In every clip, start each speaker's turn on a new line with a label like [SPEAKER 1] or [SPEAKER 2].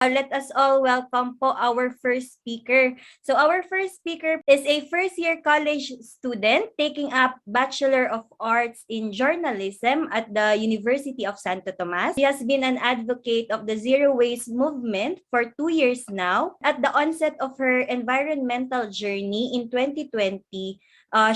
[SPEAKER 1] Let us all welcome po our first speaker. So our first speaker is a first-year college student taking up Bachelor of Arts in Journalism at the University of Santo Tomas. She has been an advocate of the Zero Waste movement for 2 years now. At the onset of her environmental journey in 2020,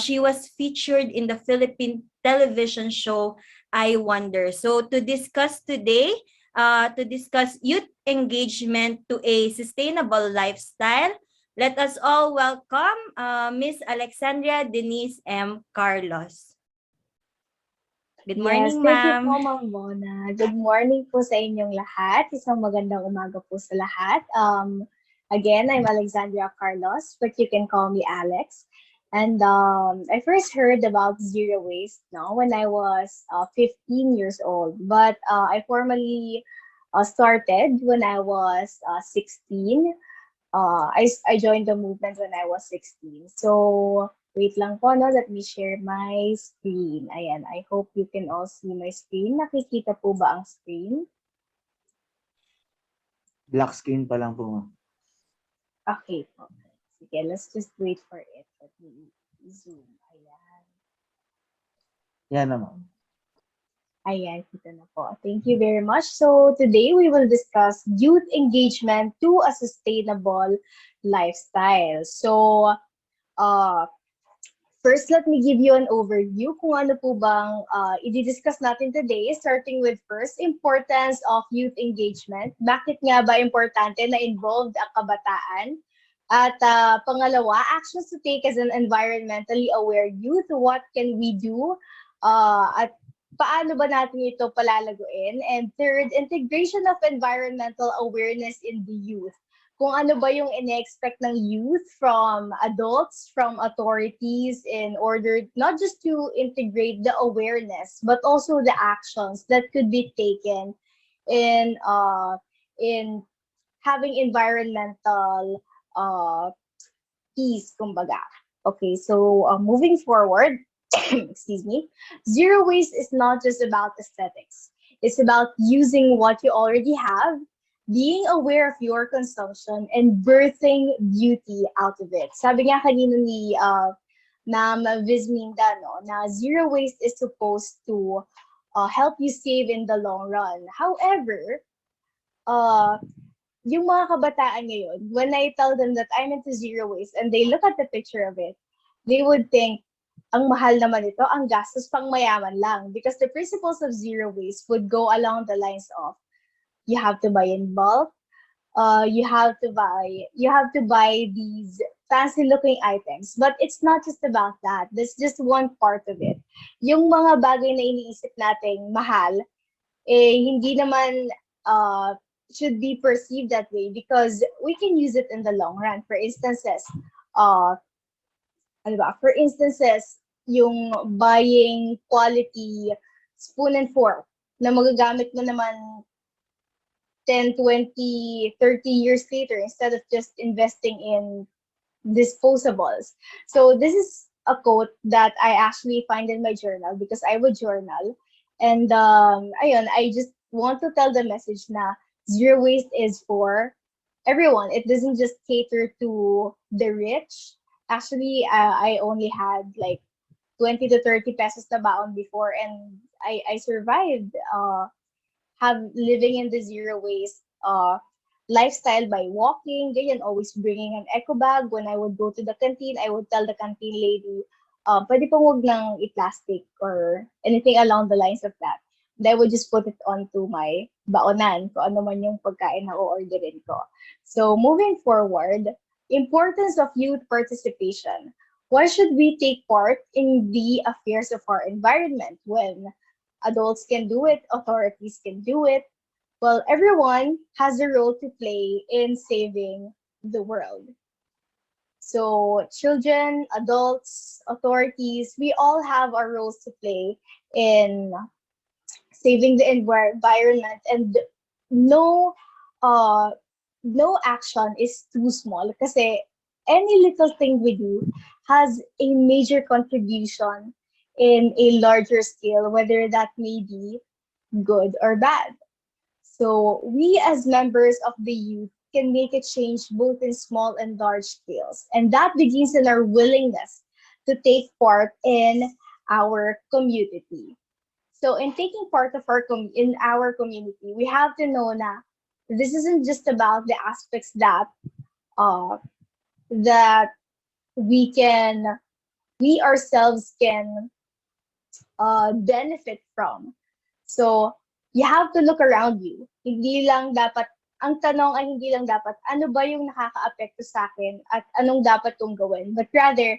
[SPEAKER 1] she was featured in the Philippine television show I Wonder. So to discuss today, to discuss youth engagement to a sustainable lifestyle. Let us all welcome Miss Alexandria Denise M. Carlos. Good
[SPEAKER 2] Yes,
[SPEAKER 1] morning,
[SPEAKER 2] thank you
[SPEAKER 1] ma'am.
[SPEAKER 2] po, Ma'am Bona. Good morning po sa inyong lahat. Isang magandang umaga po sa lahat. Again, I'm Alexandria Carlos, but you can call me Alex. And I first heard about zero waste when I was 15 years old. But I formally started when I was 16. I joined the movement when I was 16. So, wait lang po, no? Let me share my screen. Ayan, I hope you can all see my screen. Nakikita po ba ang screen?
[SPEAKER 3] Black screen pa lang po, ma'am.
[SPEAKER 2] Okay po. Sige, let's just wait for it. Let me zoom. Ayan.
[SPEAKER 3] Yan naman.
[SPEAKER 2] Ayan, kita na po. Thank you very much. So today we will discuss youth engagement to a sustainable lifestyle. So first, let me give you an overview kung ano po bang i-discuss natin today, starting with first, importance of youth engagement. Bakit nga ba importante na involved ang kabataan? At pangalawa, actions to take as an environmentally aware youth. What can we do? At paano ba natin ito palalaguin? And third, integration of environmental awareness in the youth. Kung ano ba yung ine-expect ng youth from adults, from authorities, in order not just to integrate the awareness, but also the actions that could be taken in having environmental peace, kumbaga. Okay, so moving forward, excuse me, zero waste is not just about aesthetics. It's about using what you already have, being aware of your consumption, and birthing beauty out of it. Sabi nga kanina ni Ma'am Visminda, no, na zero waste is supposed to help you save in the long run. However, yung mga kabataan ngayon, when I tell them that I'm into zero waste and they look at the picture of it, they would think, ang mahal naman ito, ang gastos pang mayaman lang. Because the principles of zero waste would go along the lines of, you have to buy in bulk, you have to buy these fancy looking items. But it's not just about that. That's just one part of it. Yung mga bagay na iniisip nating mahal, hindi naman should be perceived that way because we can use it in the long run. For instances, yung buying quality spoon and fork na magagamit mo naman 10, 20, 30 years later instead of just investing in disposables. So this is a quote that I actually find in my journal because I would journal. And ayun, I just want to tell the message na zero waste is for everyone. It doesn't just cater to the rich. Actually, I only had like 20 to 30 pesos na baon before and I survived living in the zero waste lifestyle by walking, ganyan, always bringing an eco bag. When I would go to the canteen, I would tell the canteen lady, pwede pong huwag nang i-plastic or anything along the lines of that. And I would just put it onto my baonan, kung ano man yung pagkain na o-orderin ko. So moving forward, importance of youth participation. Why should we take part in the affairs of our environment when adults can do it, authorities can do it? Well, everyone has a role to play in saving the world. So children, adults, authorities, we all have our roles to play in saving the environment, and no no action is too small kasi any little thing we do has a major contribution in a larger scale, whether that may be good or bad. So we as members of the youth can make a change both in small and large scales. And that begins in our willingness to take part in our community. So in taking part of in our community, we have to know na this isn't just about the aspects uh, that we can we ourselves can benefit from. So, you have to look around you. Hindi lang dapat, ang tanong ay hindi lang dapat, ano ba yung nakaka-apekto sa akin at anong dapat kong gawin? But rather,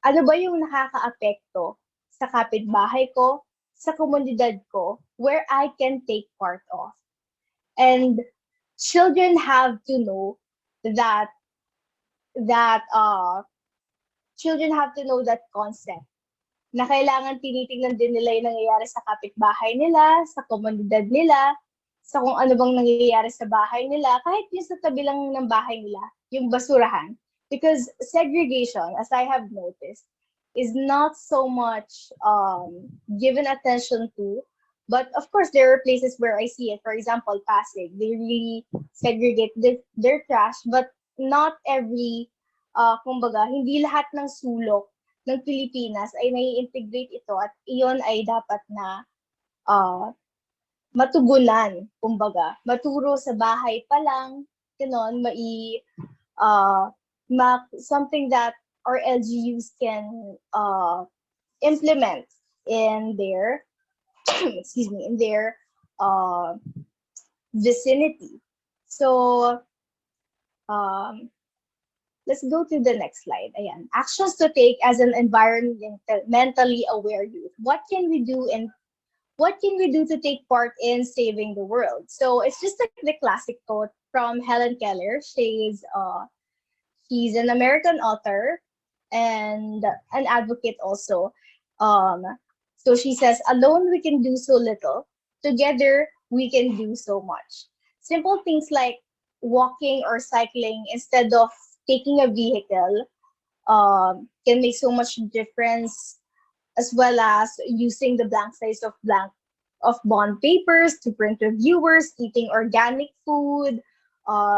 [SPEAKER 2] ano ba yung nakaka-apekto sa kapitbahay ko, sa komunidad ko, where I can take part of. And children have to know that that children have to know that concept na kailangan tinitingnan din nila yung nangyayari sa kapitbahay nila, sa komunidad nila, sa kung ano bang nangyayari sa bahay nila, kahit yung sa tabi lang ng bahay nila, yung basurahan. Because segregation, as I have noticed, is not so much given attention to. But of course, there are places where I see it. For example, Pasig, they really segregate their trash, but not every, kumbaga, hindi lahat ng sulok ng Pilipinas ay nai-integrate ito at iyon ay dapat na uh, matugunan, kumbaga. Maturo sa bahay pa lang, ganon, something that our LGUs can implement in their, excuse me, in their uh, vicinity. So, let's go to the next slide. Ayan. Actions to take as an environmentally aware youth. What can we do to take part in saving the world? So it's just like the classic quote from Helen Keller. She's an American author and an advocate also. So she says, alone we can do so little. Together we can do so much. Simple things like walking or cycling instead of taking a vehicle can make so much difference, as well as using the blank size of bond papers to print reviewers, eating organic food,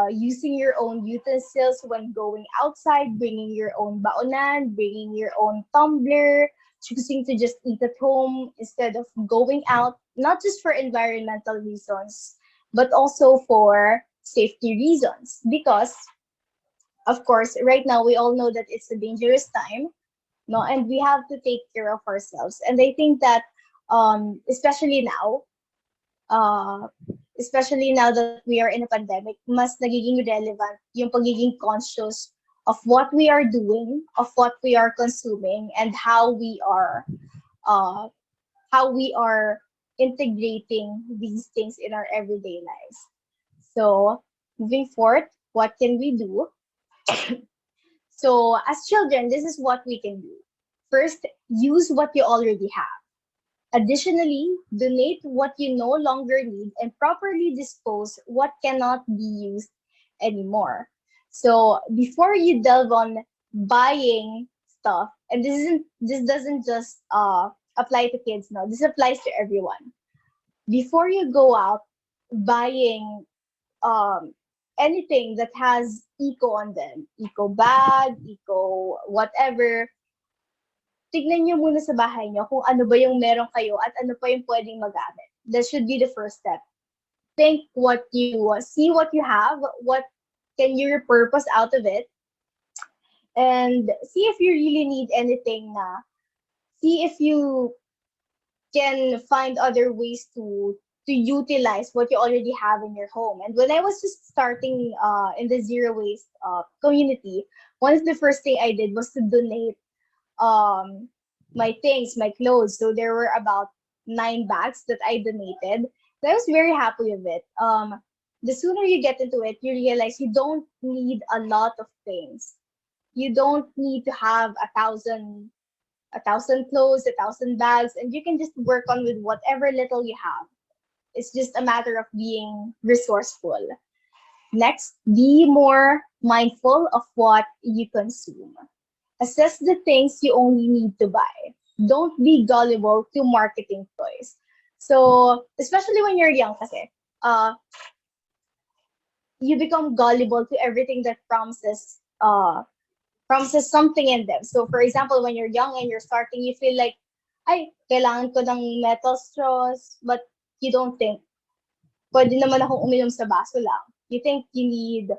[SPEAKER 2] using your own utensils when going outside, bringing your own baonan, bringing your own tumbler, choosing to just eat at home instead of going out, not just for environmental reasons, but also for safety reasons. Because of course, right now we all know that it's a dangerous time, no, and we have to take care of ourselves. And I think that, especially now, uh, especially now that we are in a pandemic, mas nagiging relevant yung pagiging conscious of what we are doing, of what we are consuming, and uh, how we are integrating these things in our everyday lives. So, moving forward, what can we do? So, as children, this is what we can do. First, use what you already have. Additionally, donate what you no longer need and properly dispose what cannot be used anymore. So, before you delve on buying stuff, and this doesn't just apply to kids, no, this applies to everyone. Before you go out buying um, anything that has eco on them, eco bag, eco whatever, tignan nyo muna sa bahay nyo kung ano ba yung meron kayo at ano pa yung pwedeng magamit. That should be the first step. See what you have, what can you repurpose out of it, and see if you really need anything see if you can find other ways to utilize what you already have in your home. And when I was just starting in the zero waste community, one of the first thing I did was to donate my things, my clothes. So there were about 9 bags that I donated. I was very happy with it. The sooner you get into it, you realize you don't need a lot of things. You don't need to have a thousand clothes, 1,000 bags, and you can just work on with whatever little you have. It's just a matter of being resourceful. Next, be more mindful of what you consume. Assess the things you only need to buy. Don't be gullible to marketing toys. So, especially when you're young kasi, uh, you become gullible to everything that promises something in them. So for example, when you're young and you're starting, you feel like, ay, kailangan ko ng metal straws, but you don't think, pwede naman akong uminom sa baso lang. You think you need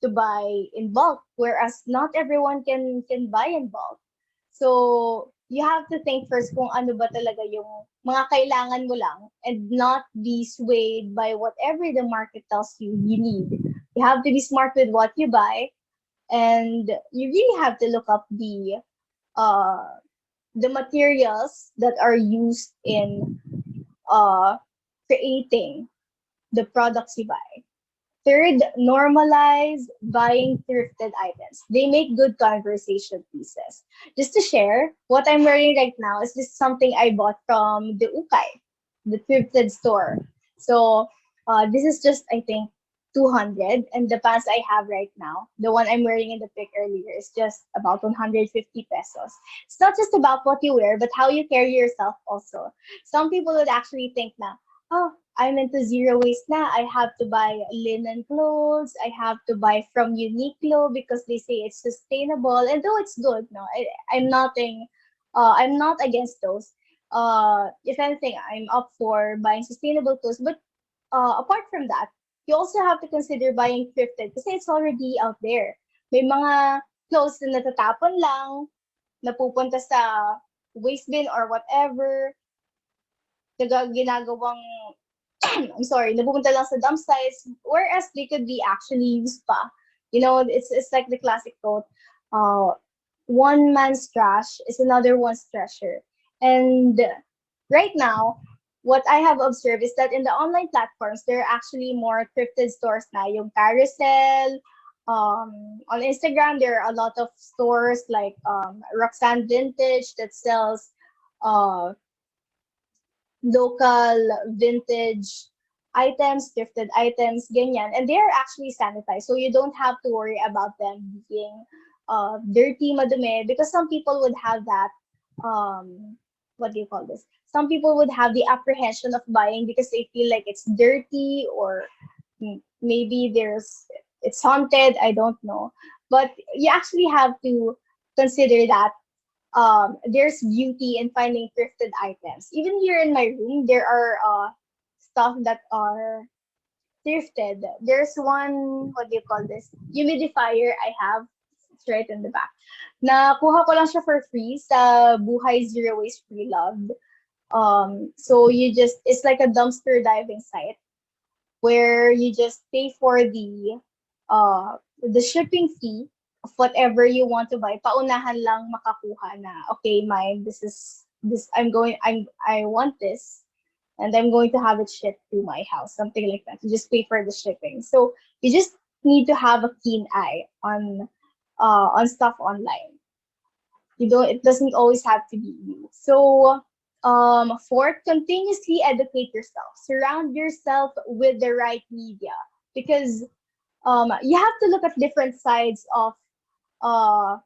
[SPEAKER 2] to buy in bulk, whereas not everyone can buy in bulk. So you have to think first kung ano ba talaga yung mga kailangan mo lang and not be swayed by whatever the market tells you you need. You have to be smart with what you buy, and you really have to look up uh the materials that are used in creating the products you buy. Third, normalize buying thrifted items. They make good conversation pieces. Just to share, what I'm wearing right now is just something I bought from the Ukay, the thrifted store. So this is just, I think, 200, and the pants I have right now, the one I'm wearing in the pic earlier, is just about 150 pesos. It's not just about what you wear, but how you carry yourself also. Some people would actually think na, oh, I'm into zero waste na. I have to buy linen clothes. I have to buy from Uniqlo because they say it's sustainable. And though it's good, no, I'm not against those. If anything, I'm up for buying sustainable clothes. But apart from that, you also have to consider buying thrifted kasi it's already out there. May mga clothes na natatapon lang, napupunta sa waste bin or whatever, ginagawang I'm sorry, napupunta lang sa dump sites, whereas they could be actually used pa. You know, it's like the classic quote, one man's trash is another one's treasure. And right now, what I have observed is that in the online platforms, there are actually more thrifted stores na, yung Carousel. On Instagram, there are a lot of stores like Roxanne Vintage that sells local vintage items, thrifted items, ganyan. And they are actually sanitized. So you don't have to worry about them being dirty, madumi, because some people would have that, what do you call this? Some people would have the apprehension of buying because they feel like it's dirty or maybe it's haunted, I don't know. But you actually have to consider that there's beauty in finding thrifted items. Even here in my room, there are stuff that are thrifted. There's one, what do you call this? Humidifier I have. It's right in the back. Nakuha ko lang siya for free sa Buhay Zero Waste Pre-Loved. So it's like a dumpster diving site where you just pay for the shipping fee of whatever you want to buy. Paunahan lang makakuha na, okay, mine, I want this, and I'm going to have it shipped to my house, something like that. You just pay for the shipping. So you just need to have a keen eye on stuff online. It doesn't always have to be you. So fourth, continuously educate yourself. Surround yourself with the right media, because you have to look at different sides uh,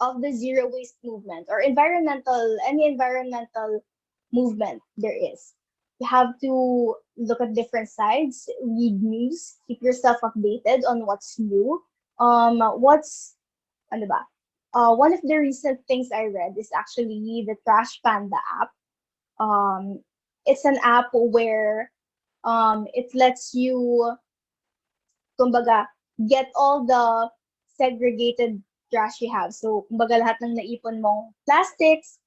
[SPEAKER 2] of the zero waste movement or any environmental movement there is. You have to look at different sides, read news, keep yourself updated on what's new. Ano ba? One of the recent things I read is actually the Trash Panda app. It's an app where it lets you, kumbaga, get all the segregated trash you have. So, kumbaga, lahat ng naipon mong plastics,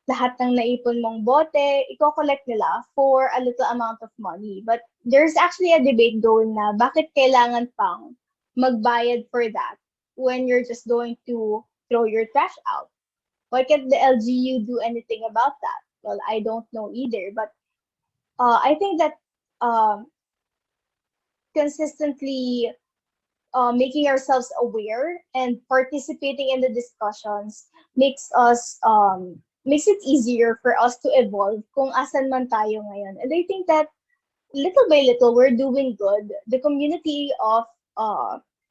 [SPEAKER 2] lahat ng naipon mong bote, i-collect nila for a little amount of money. But there's actually a debate going na bakit kailangan pang magbayad for that when you're just going to throw your trash out. Why can't the LGU do anything about that? Well, I don't know either, but I think that consistently making ourselves aware and participating in the discussions makes it easier for us to evolve kung asan man tayo ngayon. And I think that little by little we're doing good. The community of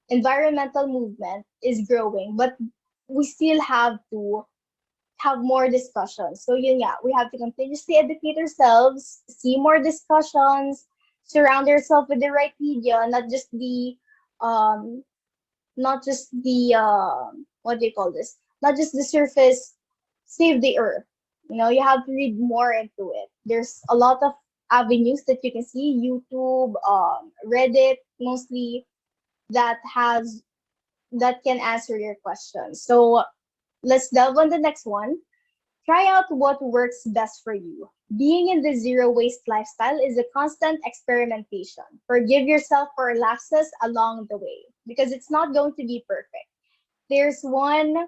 [SPEAKER 2] environmental movement is growing, but we still have to have more discussions. So yun nga, we have to continuously educate ourselves, see more discussions, surround yourself with the right media, um not just the what do you call this? Not just the surface, save the earth. You have to read more into it. There's a lot of avenues that you can see, YouTube, Reddit, mostly that has that can answer your questions. So let's delve on the next one. Try out what works best for you. Being in the zero waste lifestyle is a constant experimentation. Forgive yourself for lapses along the way because it's not going to be perfect. There's one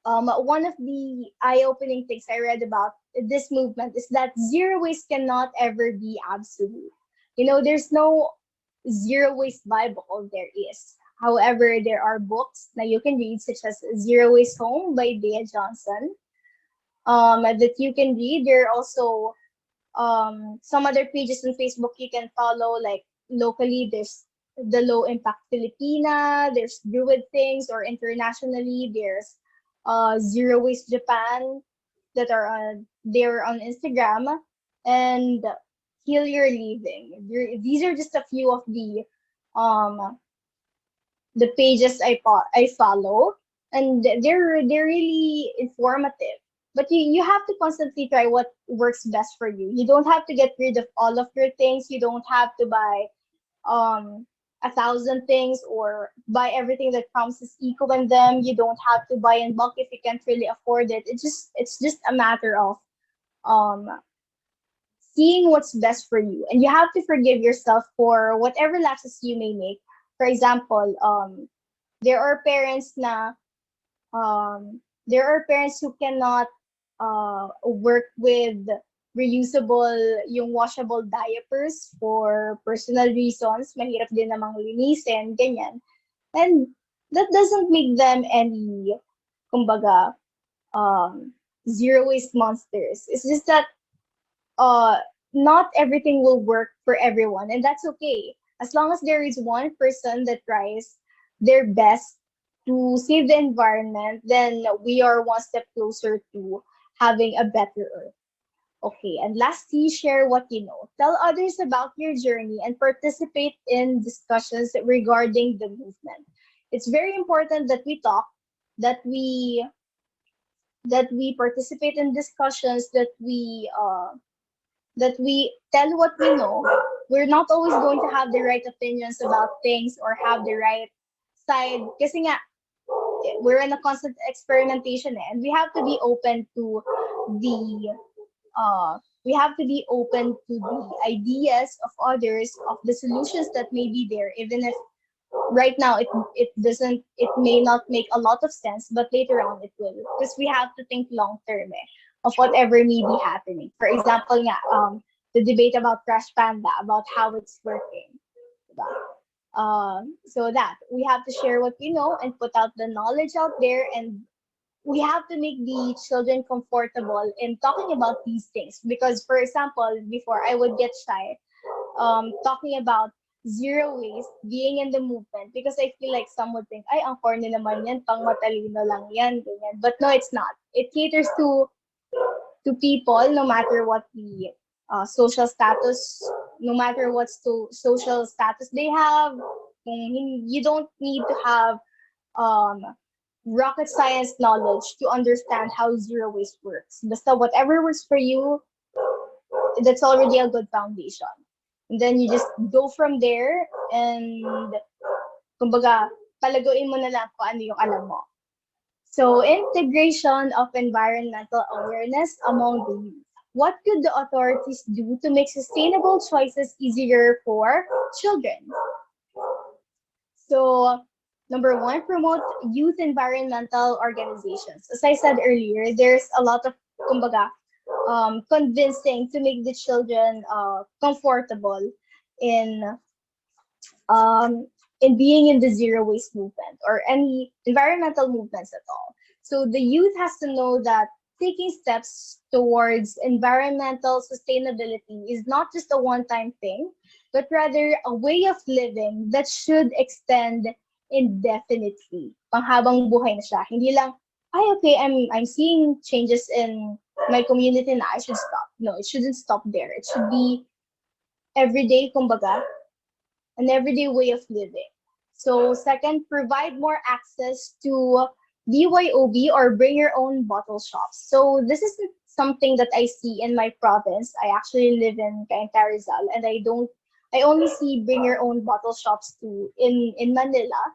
[SPEAKER 2] of the eye-opening things I read about this movement is that zero waste cannot ever be absolute. There's no zero waste Bible, there is. However, there are books that you can read, such as Zero Waste Home by Bea Johnson, that you can read. There are also some other pages on Facebook you can follow, like locally, there's the Low Impact Filipina, there's Druid Things, or internationally, there's Zero Waste Japan that are they're on Instagram, and Heal Your Living. These are just a few of um the pages I follow, and they're really informative. But you have to constantly try what works best for you. You don't have to get rid of all of your things. You don't have to buy 1,000 things or buy everything that promises eco in them. You don't have to buy in bulk if you can't really afford it. It's just a matter of um seeing what's best for you, and you have to forgive yourself for whatever lapses you may make. For example, there are parents na there are parents who cannot work with reusable, yung washable diapers for personal reasons. Mahirap din namang linisin, ganyan. And that doesn't make them any, kumbaga, zero waste monsters. It's just that uh, not everything will work for everyone, and that's okay. As long as there is one person that tries their best to save the environment, then we are one step closer to having a better earth. Okay, and lastly, share what you know. Tell others about your journey and participate in discussions regarding the movement. It's very important that we talk, that we participate in discussions, that we tell what we know. We're not always going to have the right opinions about things or have the right side. Kasi nga, we're in a constant experimentation, and we have to be open to the ideas of others, of the solutions that may be there, even if right now it may not make a lot of sense, but later on it will, because we have to think long term, of whatever may be happening. For example nga, the debate about Crash Panda, about how it's working, diba? So that we have to share what we know and put out the knowledge out there, and we have to make the children comfortable in talking about these things. Because, for example, before I would get shy talking about zero waste, being in the movement, because I feel like some would think, ay, ang corny naman yan, pang matalino lang yan, ganyan. But no, it's not. It caters to people, no matter what the social status, no matter what social status they have. You don't need to have um, rocket science knowledge to understand how zero waste works. Basta whatever works for you, that's already a good foundation. And then you just go from there, and kumbaga, palaguin mo na lang kung ano yung alam mo. So, integration of environmental awareness among the youth. What could the authorities do to make sustainable choices easier for children? So, number one, promote youth environmental organizations. As I said earlier, there's a lot of, kumbaga, convincing to make the children comfortable in um, in being in the zero waste movement or any environmental movements at all. So the youth has to know that taking steps towards environmental sustainability is not just a one-time thing, but rather a way of living that should extend indefinitely. Panghabang buhay na siya. Hindi lang, ay, okay, I'm seeing changes in my community na I should stop. No, it shouldn't stop there. It should be everyday, kumbaga, an everyday way of living. So second, provide more access to BYOB or bring your own bottle shops. So this is something that I see in my province. I actually live in Cainta Rizal, and I only see bring your own bottle shops too in Manila.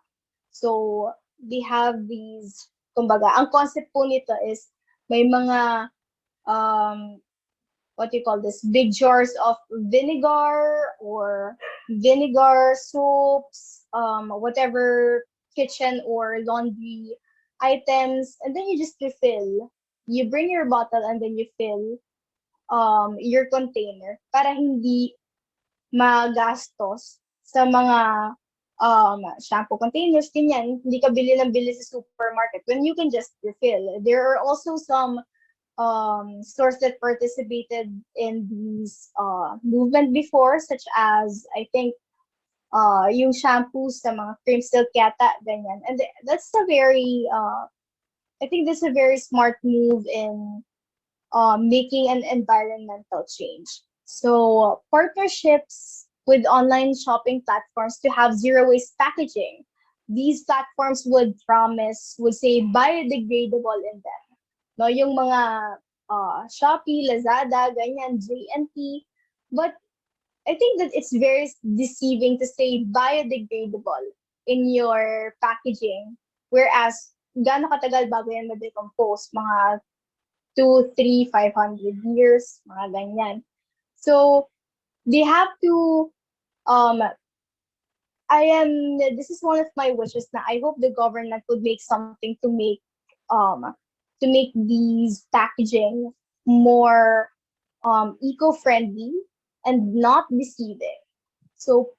[SPEAKER 2] So they have these, kumbaga, ang concept po nito is may mga um what do you call this, big jars of vinegar or vinegar soaps, whatever kitchen or laundry items, and then you just refill. You bring your bottle and then you fill your container para hindi magastos sa mga shampoo containers, ganyan. Hindi ka bili ng bili sa supermarket when you can just refill. There are also some stores that participated in these movement before, such as I think yung shampoos sa mga cream silk yata, ganyan. And that's a very I think that's a very smart move in making an environmental change. So partnerships with online shopping platforms to have zero waste packaging. These platforms would say biodegradable in them. No, yung mga Shopee, Lazada, ganyan, JNT. But I think that it's very deceiving to say biodegradable in your packaging, whereas gaano katagal bago yan ma-decompose? Mga 2, 3, 500 years, mga ganyan. So they have to this is one of my wishes na I hope the government would make something to make these packaging more eco-friendly and not deceiving. So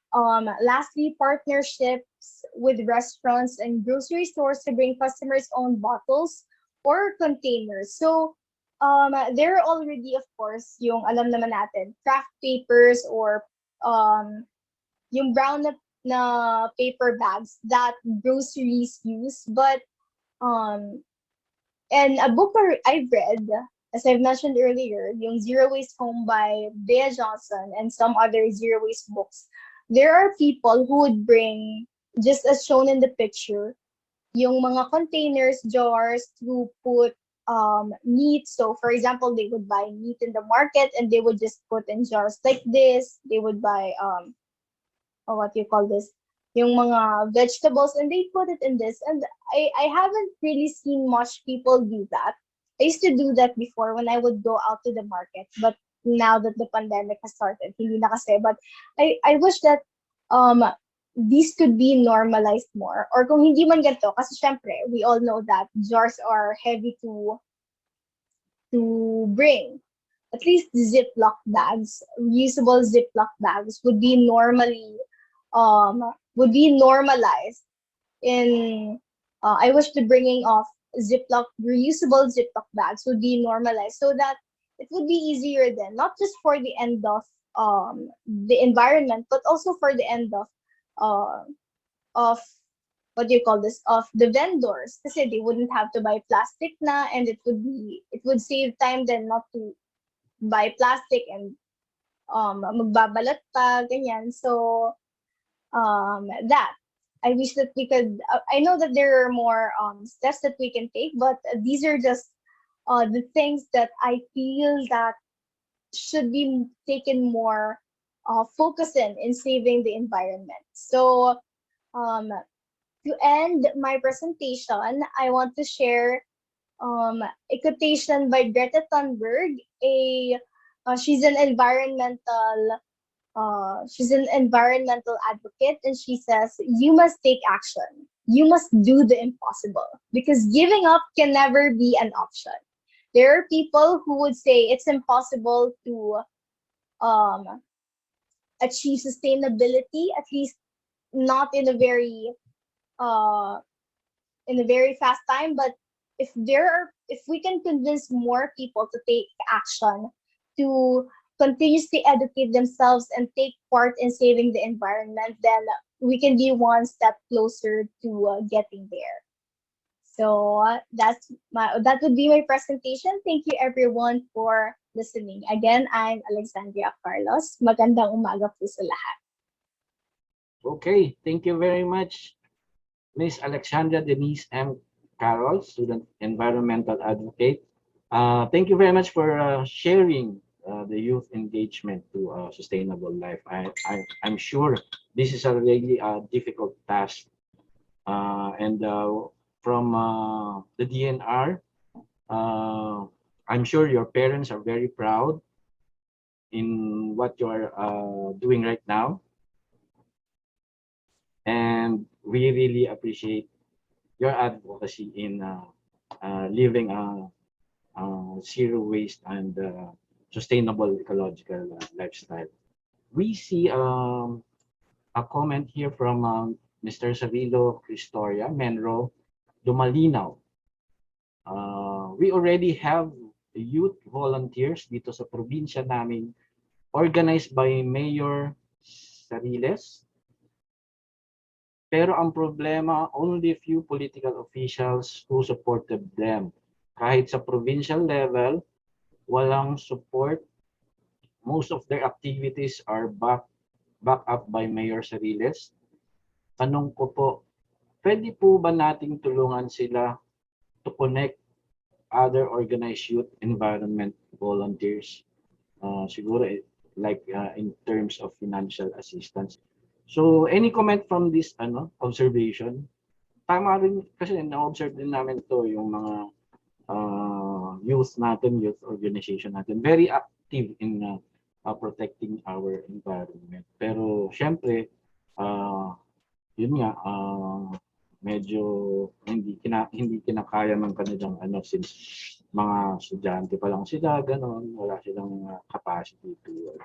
[SPEAKER 2] lastly, partnerships with restaurants and grocery stores to bring customers' own bottles or containers. So there are already, of course, yung alam naman natin, craft papers or yung brown na paper bags that groceries use. But and a book I've read, as I've mentioned earlier, yung Zero Waste Home by Bea Johnson and some other zero waste books, there are people who would bring, just as shown in the picture, yung mga containers, jars to put meat. So for example, they would buy meat in the market and they would just put in jars like this. They would buy what do you call this? Yung mga vegetables and they put it in this. And I haven't really seen much people do that. I used to do that before when I would go out to the market, but now that the pandemic has started, hindi na kasi. But I wish that these could be normalized more. Or kung hindi man ganito, kasi syempre, we all know that jars are heavy to bring. At least Ziploc bags, reusable Ziploc bags would be normalized in I wish the bringing of reusable Ziploc bags would be normalized so that it would be easier then, not just for the end of the environment, but also for the end of what do you call this, of the vendors, kasi they wouldn't have to buy plastic na, and it would save time then not to buy plastic and magbabalat pa, ganyan. So that I wish that we could. I know that there are more steps that we can take, but these are just the things that I feel that should be taken more focus in saving the environment. So to end my presentation, I want to share a quotation by Greta Thunberg. She's an environmental advocate, and she says, you must take action. You must do the impossible because giving up can never be an option. There are people who would say it's impossible to achieve sustainability, at least not in a very fast time. But if we can convince more people to take action, to continuously educate themselves and take part in saving the environment, then we can be one step closer to getting there. So that would be my presentation. Thank you everyone for listening. Again, I'm Alexandria Carlos. Magandang umaga po sa lahat.
[SPEAKER 4] Okay, thank you very much, Miss Alexandra Denise M. Carroll, student environmental advocate. Thank you very much for sharing the youth engagement to sustainable life. I'm sure this is a really difficult task. And from the DNR, I'm sure your parents are very proud in what you're doing right now. And we really appreciate your advocacy in living a zero waste and sustainable ecological lifestyle. We see a comment here from Mr. Savilo Cristoria, Menro Dumalinaw. We already have youth volunteers dito sa probinsya namin organized by Mayor Sariles. Pero ang problema, only few political officials who supported them. Kahit sa provincial level, walang support. Most of their activities are back up by Mayor Sariles. Tanong ko po, pwede po ba nating tulungan sila to connect other organized youth environment volunteers? Siguro like in terms of financial assistance. So any comment from this observation? Tama rin kasi na-observe din namin to yung mga youth natin, youth organization natin, very active in protecting our environment. Pero syempre, yun nga, medyo hindi kinakaya ng kanilang since mga estudyante pa lang sila, ganon, wala silang capacity to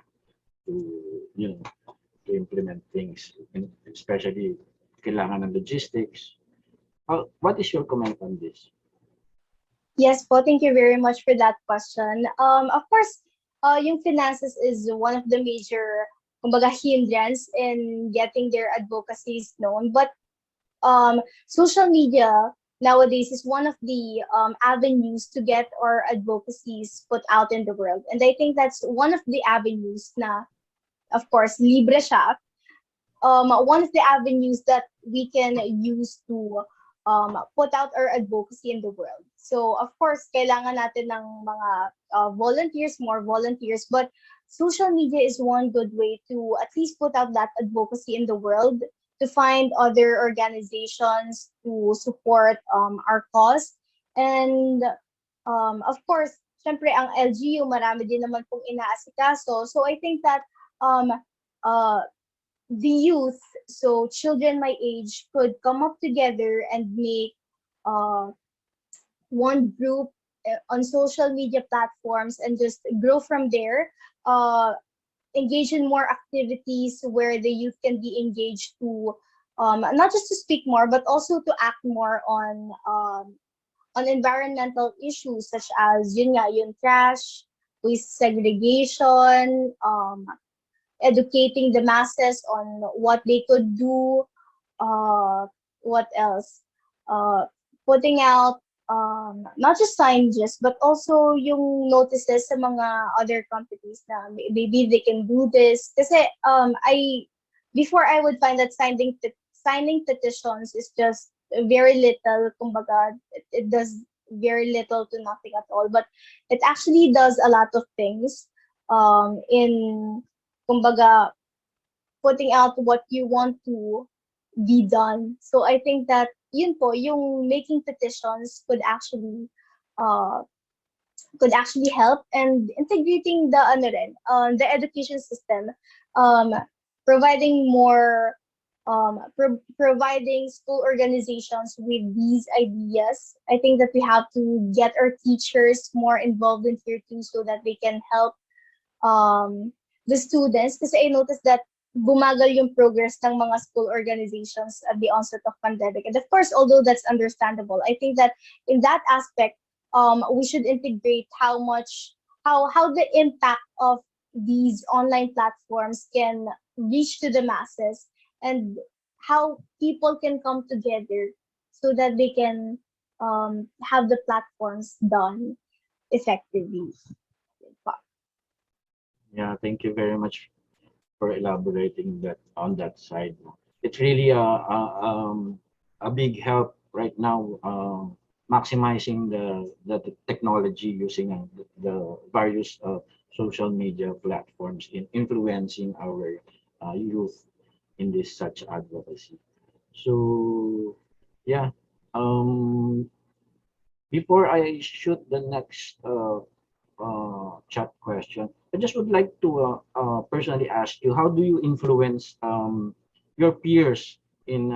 [SPEAKER 4] you know, to implement things, especially kailangan ng logistics. What is your comment on this?
[SPEAKER 2] Yes po, thank you very much for that question. Of course, yung finances is one of the major, kumbaga, hindrance in getting their advocacies known. But social media nowadays is one of the avenues to get our advocacies put out in the world. And I think that's one of the avenues na, of course, libre siya. One of the avenues that we can use to put out our advocacy in the world. So, of course, kailangan natin ng mga volunteers, more volunteers, but social media is one good way to at least put out that advocacy in the world, to find other organizations to support our cause. And, of course, syempre, ang LGU, marami din naman pong inaasikaso. So, I think that the youth, so children my age, could come up together and make one group on social media platforms and just grow from there, engage in more activities where the youth can be engaged to not just to speak more, but also to act more on environmental issues such as yun nga, yung trash, waste segregation, educating the masses on what they could do, what else? Putting out not just signages, but also yung notices sa mga other companies na maybe they can do this. Kasi before I would find that signing petitions is just very little, kumbaga, it does very little to nothing at all, but it actually does a lot of things in, kumbaga, putting out what you want to be done. So I think that yun po, yung making petitions could actually help, and integrating the education system, providing more providing school organizations with these ideas. I think that we have to get our teachers more involved in here too, so that they can help the students. Kasi I noticed that bumagal yung progress ng mga school organizations at the onset of pandemic. And of course, although that's understandable, I think that in that aspect, we should integrate how the impact of these online platforms can reach to the masses, and how people can come together so that they can have the platforms done effectively.
[SPEAKER 4] Yeah, thank you very much for elaborating that on that side. It's really a big help right now, maximizing the technology using the various social media platforms in influencing our youth in this such advocacy. So yeah, um, before I shoot the next chat question, I just would like to personally ask you, how do you influence your peers in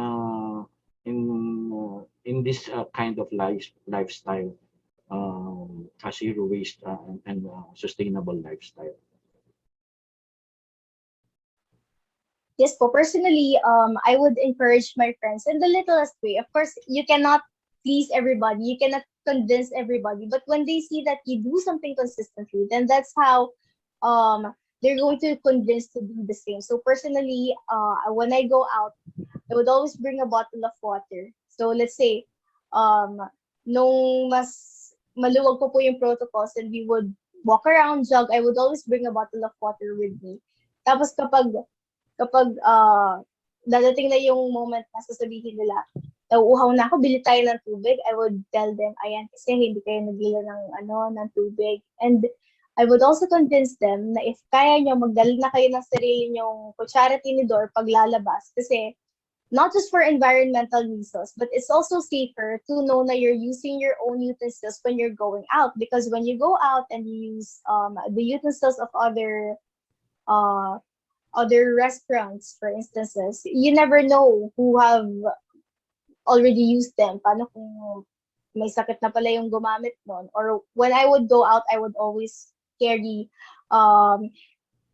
[SPEAKER 4] this kind of lifestyle, a zero waste and sustainable lifestyle?
[SPEAKER 2] Yes po, personally, I would encourage my friends in the littlest way. Of course, you cannot please everybody. You cannot convince everybody. But when they see that you do something consistently, then that's how they're going to convince to do the same. So personally, when I go out, I would always bring a bottle of water. So let's say, um, nung mas maluwag po yung protocols and we would walk around, jog, I would always bring a bottle of water with me. Tapos kapag dadating na yung moment na sasabihin nila, nauuhaw na ako, bili tayo ng tubig, I would tell them, ayan, kasi hindi kayo nagbili ng tubig. And I would also convince them na if kaya nyo, magdala na kayo ng sarili nyong kutsara tinidor paglalabas. Kasi not just for environmental reasons, but it's also safer to know that you're using your own utensils when you're going out. Because when you go out and you use the utensils of other restaurants, for instances, you never know who have already used them. Paano kung may sakit na pala yung gumamit nun? Or when I would go out, I would always carry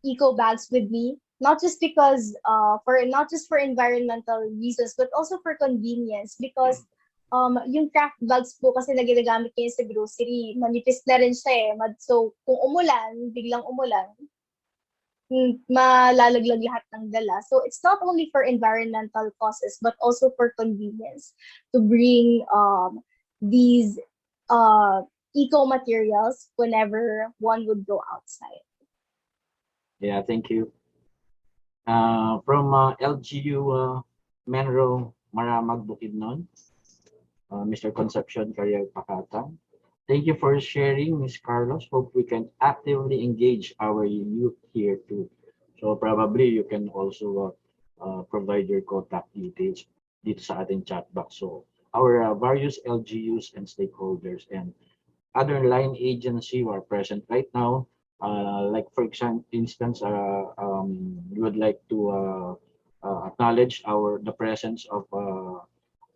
[SPEAKER 2] eco bags with me. Not just because not just for environmental reasons, but also for convenience. Because yung craft bags po kasi na ginagamit kayo sa grocery, manipis na rin siya eh. So kung biglang umulan, malalaglag lahat ng dala. So it's not only for environmental causes, but also for convenience to bring these eco materials whenever one would go outside.
[SPEAKER 4] Yeah, thank you. From LGU Menro Maramag Bukidnon, Mr. Concepcion Career Pakatang. Thank you for sharing, Ms. Carlos. Hope we can actively engage our youth here too. So probably you can also provide your contact details dito sa ating chat box. So our various LGUs and stakeholders and other line agency who are present right now, like for instance, we would like to acknowledge the presence of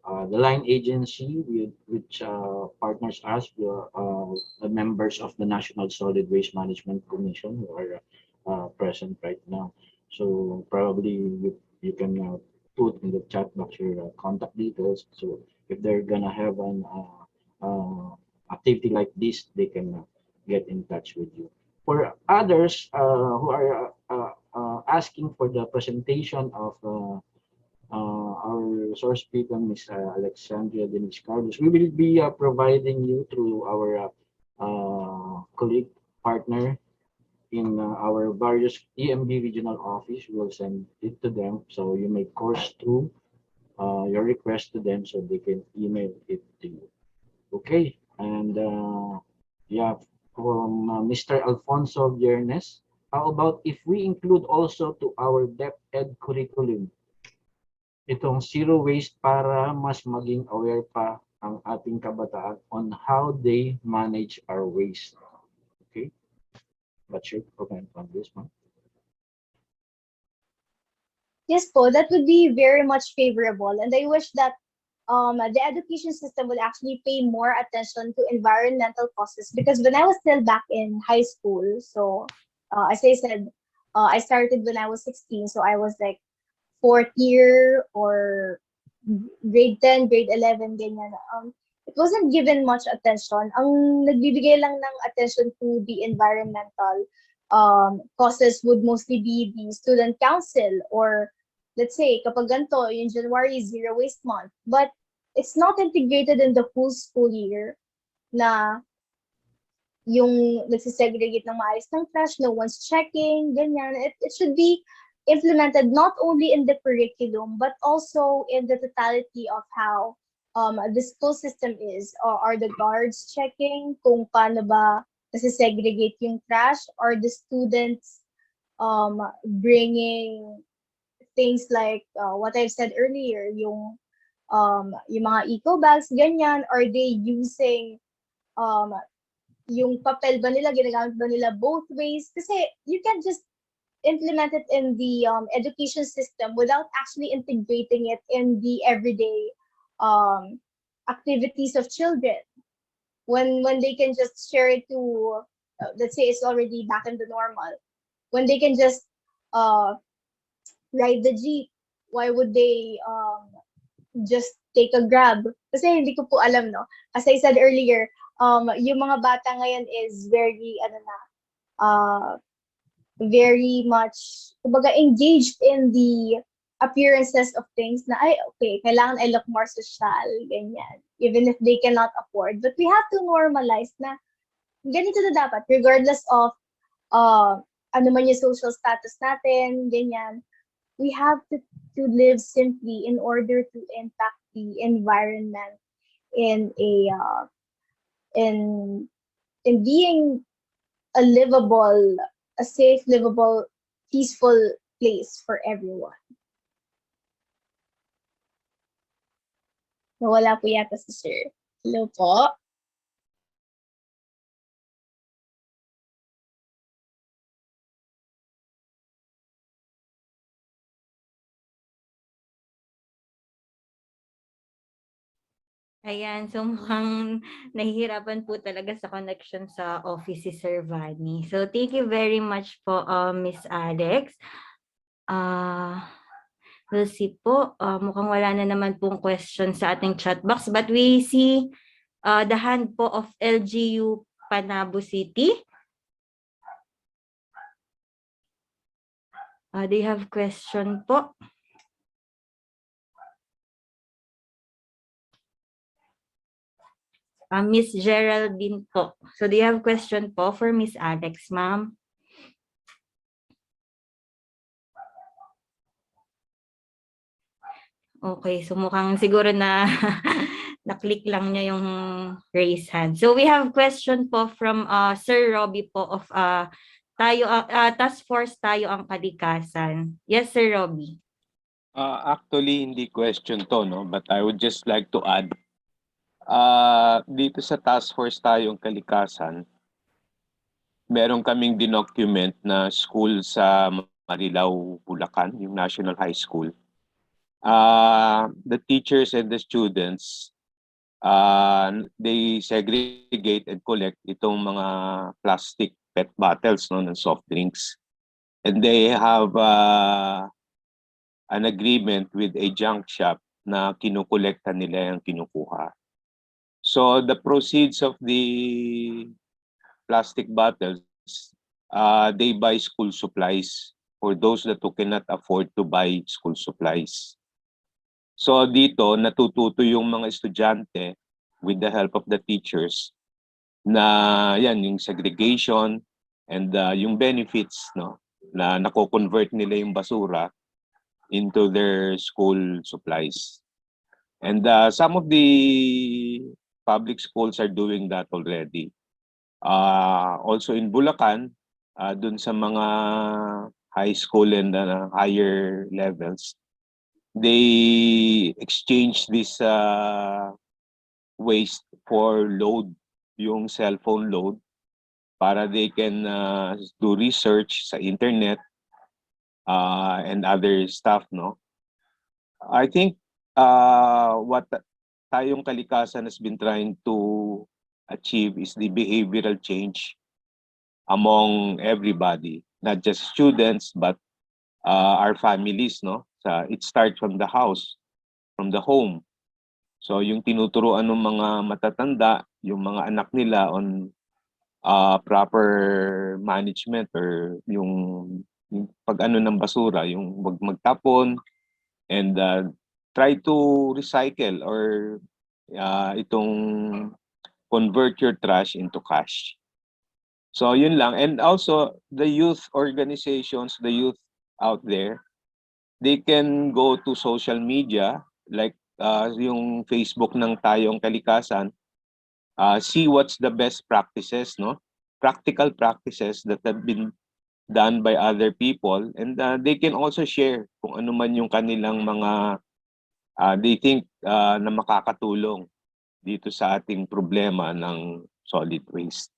[SPEAKER 4] the line agency which partners us, the members of the National Solid Waste Management Commission who are present right now. So probably you can put in the chat box your contact details. So if they're gonna have an activity like this, they can get in touch with you. For others who are asking for the presentation of our resource speaker, Ms. Alexandria Denise Carlos, we will be providing you through our colleague partner in our various EMB regional office. We will send it to them, so you may course through your request to them so they can email it to you. Okay, and yeah, from Mr. Alfonso Viernes, how about if we include also to our DepEd curriculum itong zero waste para mas maging aware pa ang ating kabataan on how they manage our waste. Okay? What's your comment on this one?
[SPEAKER 2] Yes po, that would be very much favorable. And I wish that the education system would actually pay more attention to environmental causes. Because when I was still back in high school, so as I said, I started when I was 16. So I was like fourth year or grade 10, grade 11, ganyan. It wasn't given much attention. Ang nagbibigay lang ng attention to the environmental causes would mostly be the student council, or let's say, kapag ganito, yung January is Zero Waste Month. But it's not integrated in the whole school year na yung nagsisegregate ng maayos ng trash, no one's checking, ganyan. It should be implemented not only in the curriculum, but also in the totality of how the school system is. Are the guards checking kung paano ba nagsisegregate yung trash? Are the students bringing things like what I've said earlier, yung mga eco bags, ganyan? Are they using yung papel ba nila, ginagamit ba nila both ways? Kasi you can't just implement it in the education system without actually integrating it in the everyday activities of children. When they can just share it to, let's say it's already back in the normal. When they can just ride the jeep, why would they just take a grab? Kasi hindi ko po alam, no? As I said earlier, yung mga bata ngayon is very, very much, kumbaga, engaged in the appearances of things na, ay, okay, kailangan I look more social, ganyan. Even if they cannot afford. But we have to normalize na ganito na dapat, regardless of ano man yung social status natin, ganyan. We have to live simply in order to impact the environment in a in being a safe, livable, peaceful place for everyone. Nawala po yata si Sir. Hello po.
[SPEAKER 1] Ayan, so mukhang nahihirapan po talaga sa connection sa office si Sir Vanny. So thank you very much po, Miss Alex. We'll see po, mukhang wala na naman pong question sa ating chat box, but we see the hand po of LGU Panabo City. Do you have question po? Miss Geraldine po. So do you have question po for Miss Alex, ma'am? Okay, so mukhang siguro na na-click lang niya yung raise hand. So we have question po from Sir Robbie po of Task Force Tayo ang Kalikasan. Yes, Sir Robbie.
[SPEAKER 5] Actually, hindi question to, no? But I would just like to add, dito sa Task Force Tayong Kalikasan, meron kaming dinocument na school sa Marilao, Bulacan, yung National High School. The teachers and the students, they segregate and collect itong mga plastic PET bottles, no, ng soft drinks. And they have an agreement with a junk shop na kinukolekta nila yung kinukuha. So the proceeds of the plastic bottles, they buy school supplies for those that who cannot afford to buy school supplies. So dito, natututo yung mga estudyante with the help of the teachers na yan, yung segregation and yung benefits, no, na nako-convert nila yung basura into their school supplies. And some of the public schools are doing that already. Also in Bulacan, dun sa mga high school and higher levels, they exchange this waste for load, yung cellphone load, para they can do research sa internet and other stuff, no? I think what Tayong Kalikasan has been trying to achieve is the behavioral change among everybody, not just students, but our families, no? It starts from the house, from the home. So yung tinuturuan ng mga matatanda, yung mga anak nila on proper management or yung pag-ano ng basura, yung magtapon and try to recycle or itong convert your trash into cash. So yun lang. And also the youth organizations, the youth out there, they can go to social media like yung Facebook ng Tayong Kalikasan, see what's the best practices, no? Practical practices that have been done by other people, and they can also share kung ano man yung kanilang mga they think na makakatulong dito sa ating problema ng solid waste.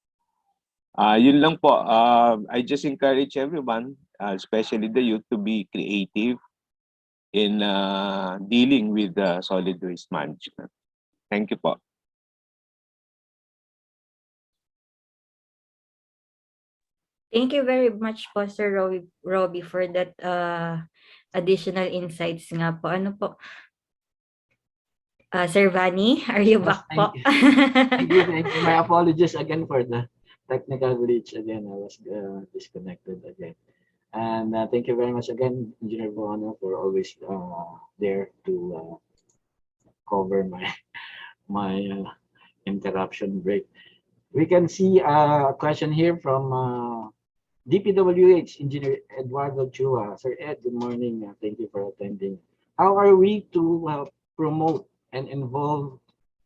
[SPEAKER 5] Yun lang po. I just encourage everyone, especially the youth, to be creative in dealing with solid waste management. Thank you po.
[SPEAKER 1] Thank you very much po, Sir Robbie, for that additional insights nga po. Ano po? Sir Vani, are you
[SPEAKER 4] Yes,
[SPEAKER 1] back po?
[SPEAKER 4] Thank you. My apologies again for the technical glitch again. I was disconnected again. And thank you very much again, Engineer Bono, for always there to cover my interruption break. We can see a question here from DPWH Engineer Eduardo Chua. Sir Ed, good morning. Thank you for attending. How are we to promote and involve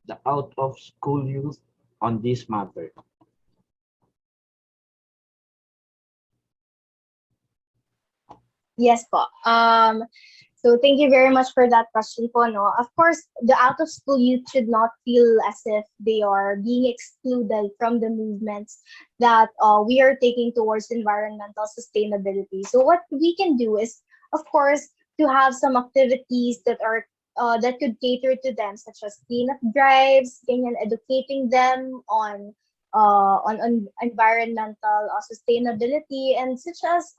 [SPEAKER 4] the out-of-school youth on this matter?
[SPEAKER 2] Yes po. So thank you very much for that question po, no. Of course, the out of school youth should not feel as if they are being excluded from the movements that we are taking towards environmental sustainability. So what we can do is, of course, to have some activities that are that could cater to them, such as cleanup drives, ganyan, educating them on environmental sustainability, and such as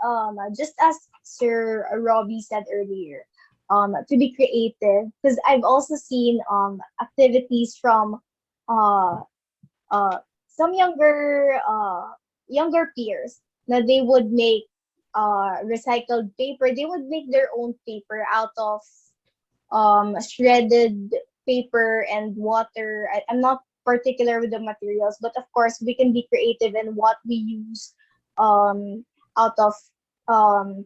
[SPEAKER 2] just as Sir Robbie said earlier, to be creative, because I've also seen activities from uh, some younger peers that they would make recycled paper. They would make their own paper out of shredded paper and water. I'm not particular with the materials, but of course we can be creative in what we use out of um,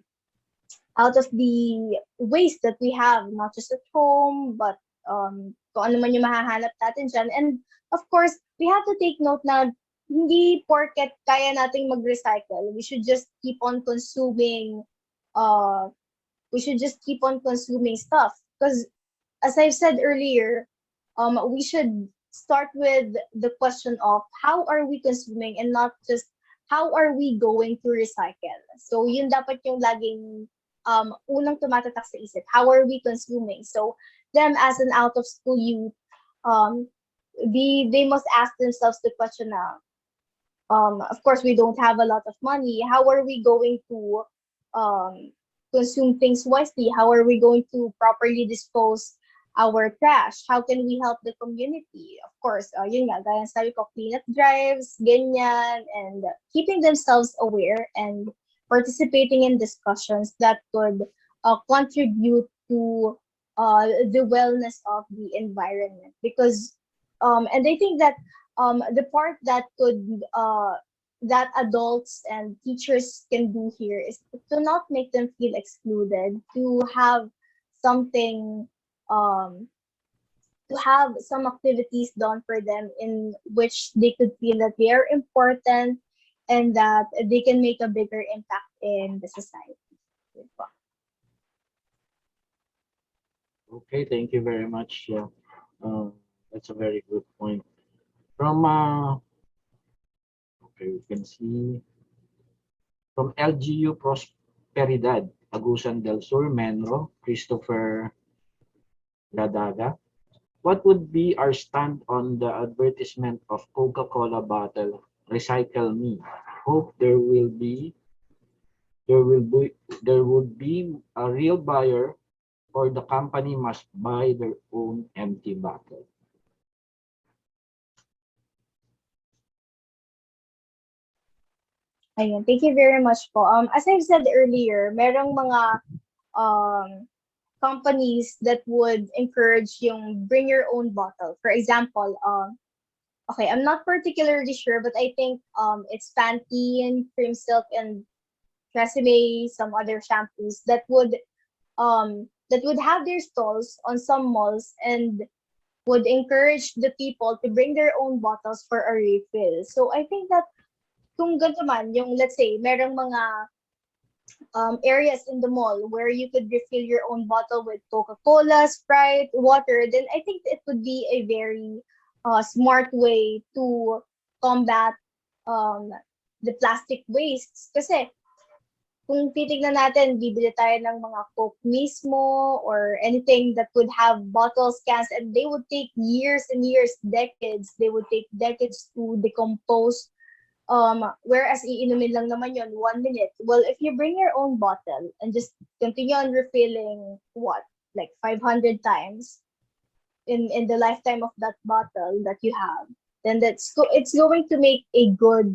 [SPEAKER 2] out of the waste that we have, not just at home, but kung ano man yung mahahanap natin dyan. And of course, we have to take note na hindi porket kaya nating mag-recycle, we should just keep on consuming stuff. Because as I've said earlier, we should start with the question of how are we consuming and not just how are we going to recycle. So yun dapat yung laging unang tumatatak sa isip. How are we consuming? So them as an out of school youth, they must ask themselves the question now. Of course, we don't have a lot of money. How are we going to consume things wisely? How are we going to properly dispose our trash? How can we help the community? Of course, yun nga, gaya sabi ko, cleanup drives, ganyan, and keeping themselves aware and participating in discussions that could contribute to the wellness of the environment. Because, and I think that the part that could that adults and teachers can do here is to not make them feel excluded, to have something to have some activities done for them in which they could feel that they are important and that they can make a bigger impact in the society.
[SPEAKER 4] Okay, thank you very much. That's a very good point. From okay, we can see from LGU Prosperidad, Agusan del Sur, Menro, Christopher Gadaga. What would be our stand on the advertisement of Coca-Cola bottle, "Recycle Me"? Hope there would be a real buyer, or the company must buy their own empty bottle.
[SPEAKER 2] Ayun, thank you very much po. As I've said earlier, merong mga um, companies that would encourage yung bring your own bottle. For example, okay, I'm not particularly sure, but I think it's Pantene, Cream Silk, and Tresemme, some other shampoos that would have their stalls on some malls and would encourage the people to bring their own bottles for a refill. So I think that kung ganito man, yung let's say, merong mga areas in the mall where you could refill your own bottle with Coca-Cola, Sprite, water, then I think it would be a very smart way to combat the plastic wastes. Kasi kung titignan natin, bibili tayo ng mga Coke mismo or anything that would have bottle cans, and they would take years and years, decades. They would take decades to decompose. Whereas iinumin lang naman yon 1 minute. Well, if you bring your own bottle and just continue on refilling like 500 times in the lifetime of that bottle that you have, then it's going to make a good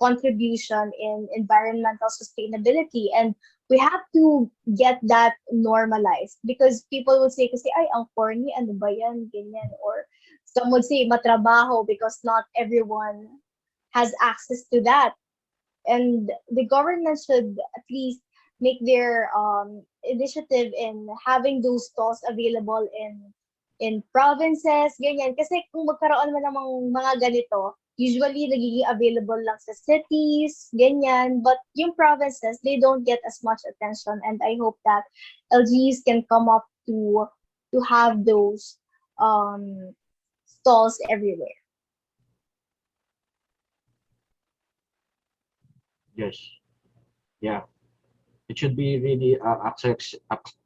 [SPEAKER 2] contribution in environmental sustainability, and we have to get that normalized because people would say kasi ay ang corny, ano ba yan, ganyan, or some would say matrabaho because not everyone has access to that. And the government should at least make their initiative in having those stalls available in provinces, ganyan. Kasi kung magkaroon man ng mga ganito, usually nagiging available lang sa cities, ganyan. But yung provinces, they don't get as much attention. And I hope that LGUs can come up to have those stalls everywhere.
[SPEAKER 4] Yes. Yeah. It should be really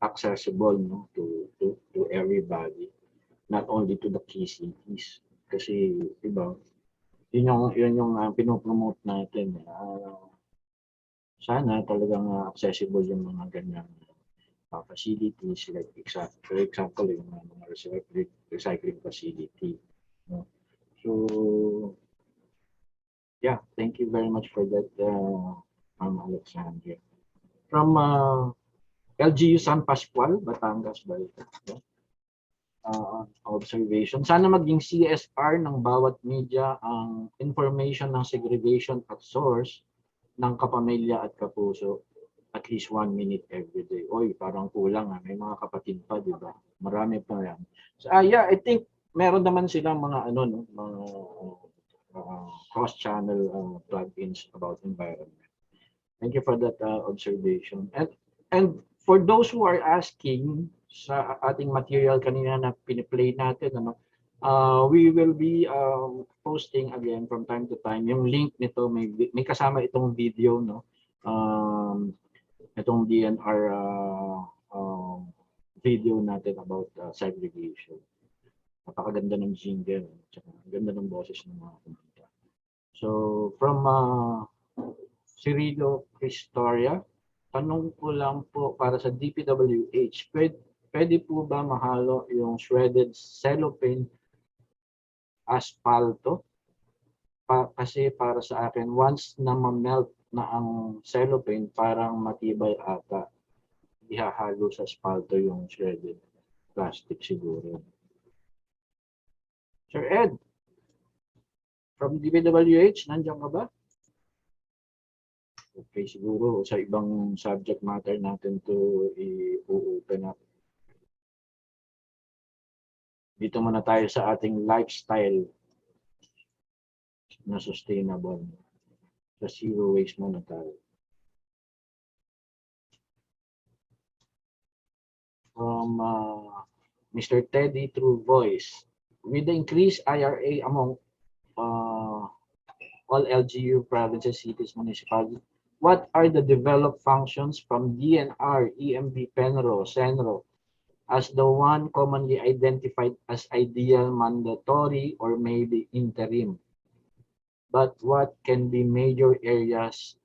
[SPEAKER 4] accessible, no, to everybody, not only to the key cities. Kasi, diba, yun yung pinopromote natin. Sana talagang accessible yung mga ganyan facilities, like for example, yung mga recycling facility. No? So, yeah, thank you very much for that, Alexandria. From LGU San Pascual, Batangas ba ito? Observation. Sana maging CSR ng bawat media ang information ng segregation at source ng kapamilya at kapuso at least 1 minute every day. Oy, parang kulang may mga kapatid pa, di ba? Marami pa yan. So, yeah, I think meron naman silang mga mga cross-channel plugins about environment. Thank you for that observation. And for those who are asking sa ating material kanina na piniplay natin, we will be posting again from time to time. Yung link nito may kasama itong video, no? Itong DNR video natin about segregation. Napakaganda ng jingle, ganda ng boses ng mga kumanta. So from Cirilo Cristoria, tanong ko lang po para sa DPWH, pwede po ba mahalo yung shredded cellophane asphalto? Kasi para sa akin, once na ma-melt na ang cellophane, parang matibay ata. Ihahalo sa asphalto yung shredded plastic siguro. Sir Ed, from DPWH, nandiyan ka ba? Okay, siguro sa ibang subject matter natin to i-open up. Dito muna tayo sa ating lifestyle na sustainable. Sa zero waste muna tayo. From Mr. Teddy True Voice. With the increased IRA among all LGU provinces, cities, municipalities, what are the developed functions from DNR, EMB, Penro, Senro as the one commonly identified as ideal, mandatory, or maybe interim? But what can be major areas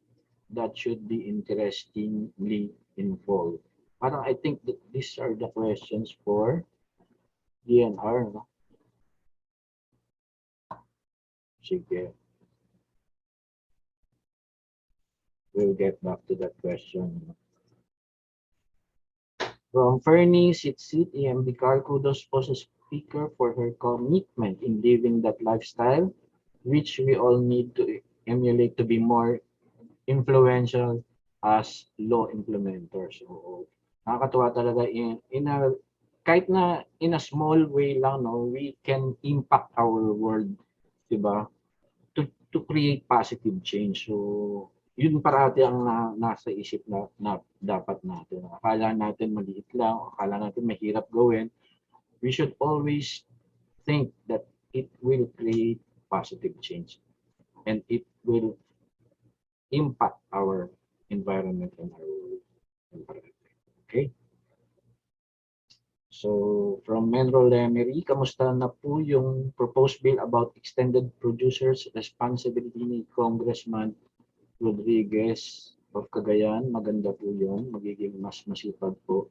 [SPEAKER 4] that should be interestingly involved? Parang I think that these are the questions for DNR. No? Sige. We'll get back to that question. From Fernie Sitsit, EMB Car, kudos po sa speaker for her commitment in living that lifestyle, which we all need to emulate to be more influential as law implementers. Oo. Nakakatuwa talaga in a, kahit na in a small way lang, no, we can impact our world, di ba? To create positive change. So, yun parati ang nasa isip na dapat natin. Akala natin maliit lang, akala natin mahirap gawin. We should always think that it will create positive change and it will impact our environment and our world. Okay? So, from Menro Lemery, kamusta na po yung proposed bill about extended producers responsibility ni Congressman Rodriguez of Cagayan? Maganda po yun. Magiging mas masipag po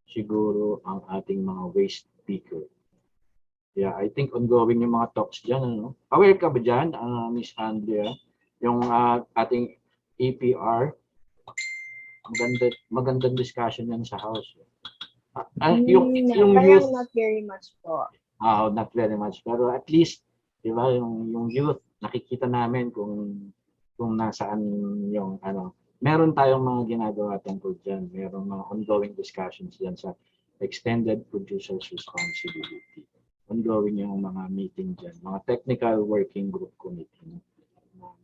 [SPEAKER 4] siguro ang ating mga waste speaker. Yeah, I think ongoing yung mga talks dyan. Ano? Aware ka ba dyan, Miss Andrea? Yung ating APR, magandang discussion yan sa House. Yung
[SPEAKER 2] Parang
[SPEAKER 4] youth,
[SPEAKER 2] not very much po.
[SPEAKER 4] not very much, pero at least, di ba, yung youth, nakikita namin kung nasaan yung meron tayong mga ginagawa tungkol dyan. Meron mga ongoing discussions dyan sa extended producers responsibility. Ongoing yung mga meeting dyan, mga technical working group committee.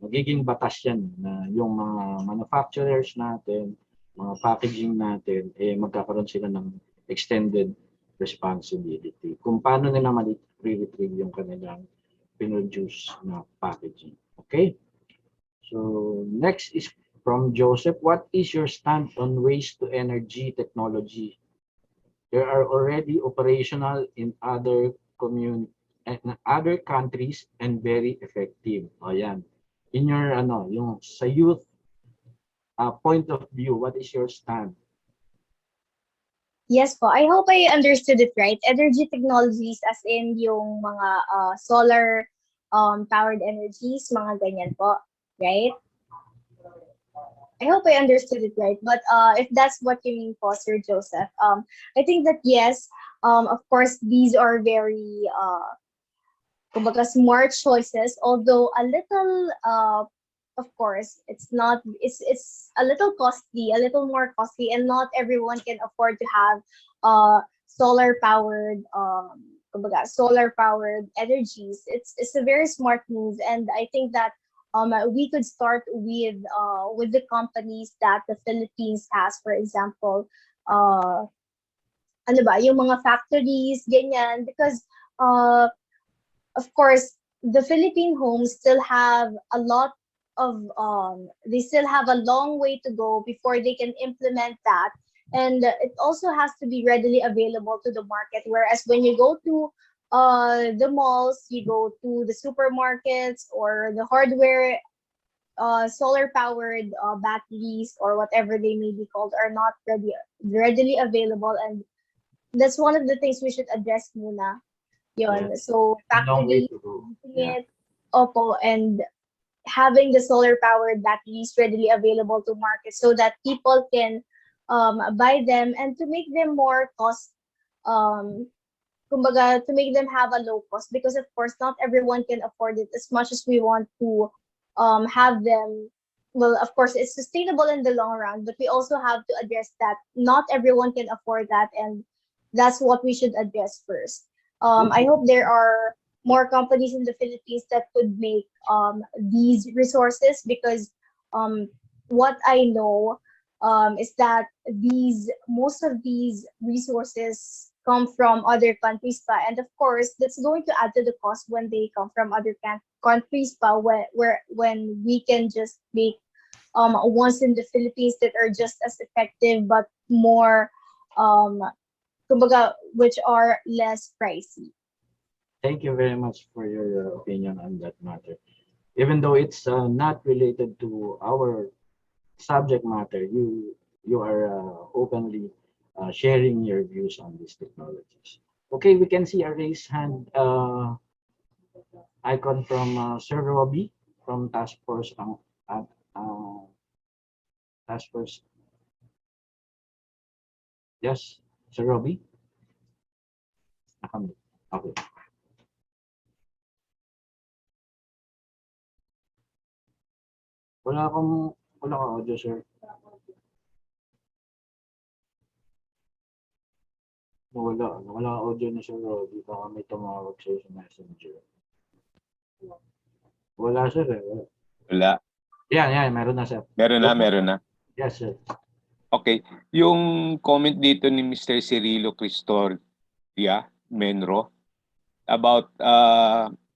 [SPEAKER 4] Magiging batas yan na yung mga manufacturers natin, mga packaging natin, magkakaroon sila ng extended responsibility. Kung paano nila ma-retrieve yung kanilang pinroduce na packaging. Okay? So, next is from Joseph. What is your stand on waste to energy technology? There are already operational in other countries and very effective. O yan. In your, yung sa youth point of view, what is your stand?
[SPEAKER 2] Yes po. I hope I understood it right. Energy technologies as in yung mga solar powered energies, mga ganyan po, right? I hope I understood it right. But if that's what you mean po, Sir Joseph, I think that yes, of course, these are very kumbaga smart choices, although a little of course, it's a little costly, a little more costly, and not everyone can afford to have solar powered energies. It's a very smart move, and I think that we could start with the companies that the Philippines has, for example, yung mga factories, ganyan, because of course the Philippine homes still have a lot of they still have a long way to go before they can implement that, and it also has to be readily available to the market, whereas when you go to the malls, you go to the supermarkets or the hardware, solar powered batteries or whatever they may be called are not readily available, and that's one of the things we should address muna. Yun.
[SPEAKER 4] Yes.
[SPEAKER 2] So
[SPEAKER 4] Long way
[SPEAKER 2] factory
[SPEAKER 4] to go.
[SPEAKER 2] it, opo, and having the solar powered batteries readily available to market so that people can buy them, and to make them more cost kumbaga, to make them have a low cost, because of course not everyone can afford it as much as we want to have them. Well, of course it's sustainable in the long run, but we also have to address that not everyone can afford that, and that's what we should address first. I hope there are more companies in the Philippines that could make these resources, because what I know is that most of these resources come from other countries pa, and of course that's going to add to the cost when they come from other countries pa, when we can just make ones in the Philippines that are just as effective but more kumbaga, which are less pricey.
[SPEAKER 4] Thank you very much for your opinion on that matter. Even though it's not related to our subject matter, you are openly sharing your views on these technologies. Okay, we can see a raised hand icon from Sir Robbie from Task Force Task Force. Yes. Sir Robbie? Nakamute. Okay. Wala kang audio, sir. Wala kang audio na, Sir Robbie. Baka may tumawag sa'yo sa messenger. Wala, sir. Wala.
[SPEAKER 5] Wala.
[SPEAKER 4] Yan, meron na, sir.
[SPEAKER 5] Meron na.
[SPEAKER 4] Yes, sir.
[SPEAKER 5] Okay. Yung comment dito ni Mr. Cirilo Cristoria Menro about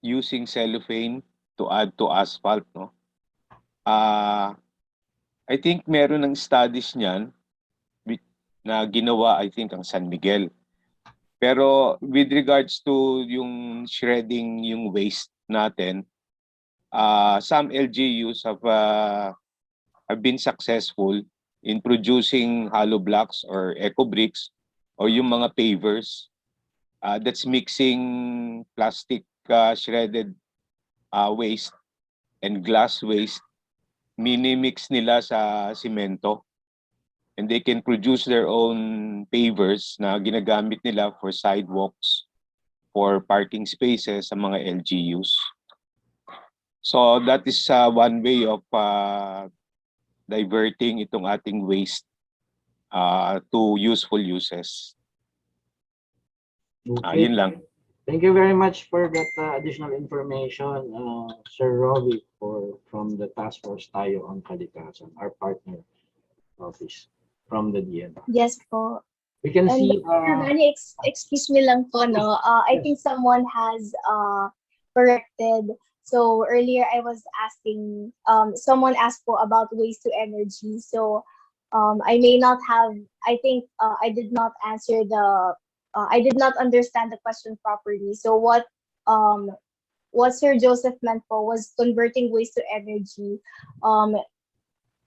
[SPEAKER 5] using cellophane to add to asphalt, no? I think meron ng studies niyan na ginawa, I think, ang San Miguel. Pero with regards to yung shredding yung waste natin, some LGUs have been successful in producing hollow blocks or eco bricks or yung mga pavers that's mixing plastic shredded waste and glass waste, mini-mix nila sa simento, and they can produce their own pavers na ginagamit nila for sidewalks, for parking spaces sa mga LGUs. So that is one way of diverting itong ating waste to useful uses.
[SPEAKER 4] Okay.
[SPEAKER 5] Yun lang.
[SPEAKER 4] Thank you very much for that additional information, Sir Robbie, from the Task Force Tayo on Kalikasan, our partner office from the DN.
[SPEAKER 2] Yes po.
[SPEAKER 4] We can
[SPEAKER 2] And
[SPEAKER 4] see.
[SPEAKER 2] excuse me lang po, no? I think someone has corrected. So earlier I was asking, someone asked po about waste to energy. So I may not have, I think I did not answer I did not understand the question properly. So what Sir Joseph meant po was converting waste to energy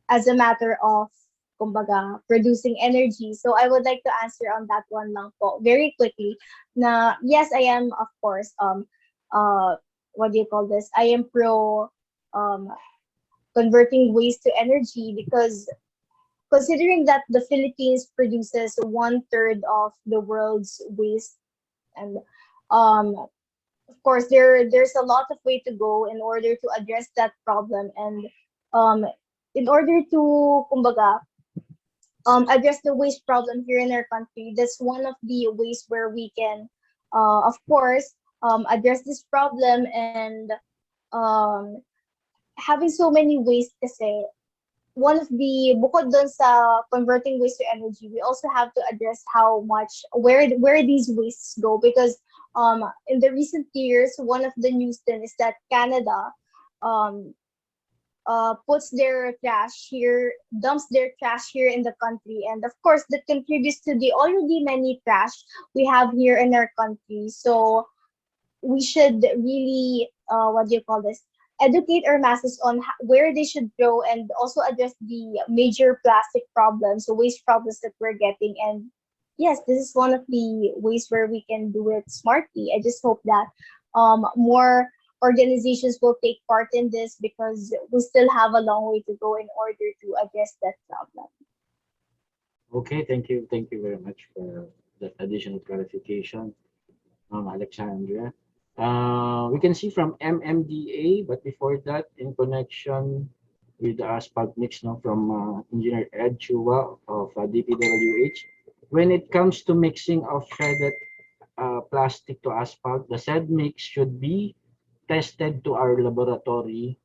[SPEAKER 2] as a matter of, kumbaga, producing energy. So I would like to answer on that one lang po very quickly. Na yes, I am, of course, what do you call this? I am pro converting waste to energy, because considering that the Philippines produces 1/3 of the world's waste, and of course there's a lot of way to go in order to address that problem, and in order to, kumbaga, address the waste problem here in our country, that's one of the ways where we can, of course, address this problem. And having so many waste kasi, one of the, bukod dun sa converting waste to energy, we also have to address where these wastes go, because in the recent years, one of the news then is that Canada puts their trash here, dumps their trash here in the country, and of course that contributes to the already many trash we have here in our country. So we should really, what do you call this, educate our masses on where they should go, and also address the major plastic problems, so waste problems that we're getting. And yes, this is one of the ways where we can do it smartly. I just hope that more organizations will take part in this, because we still have a long way to go in order to address that problem.
[SPEAKER 4] Okay, thank you very much for that additional clarification, Alexandria. We can see from MMDA, but before that, in connection with the asphalt mix, from Engineer Ed Chua of DPWH, when it comes to mixing of shredded plastic to asphalt, the said mix should be tested to our laboratory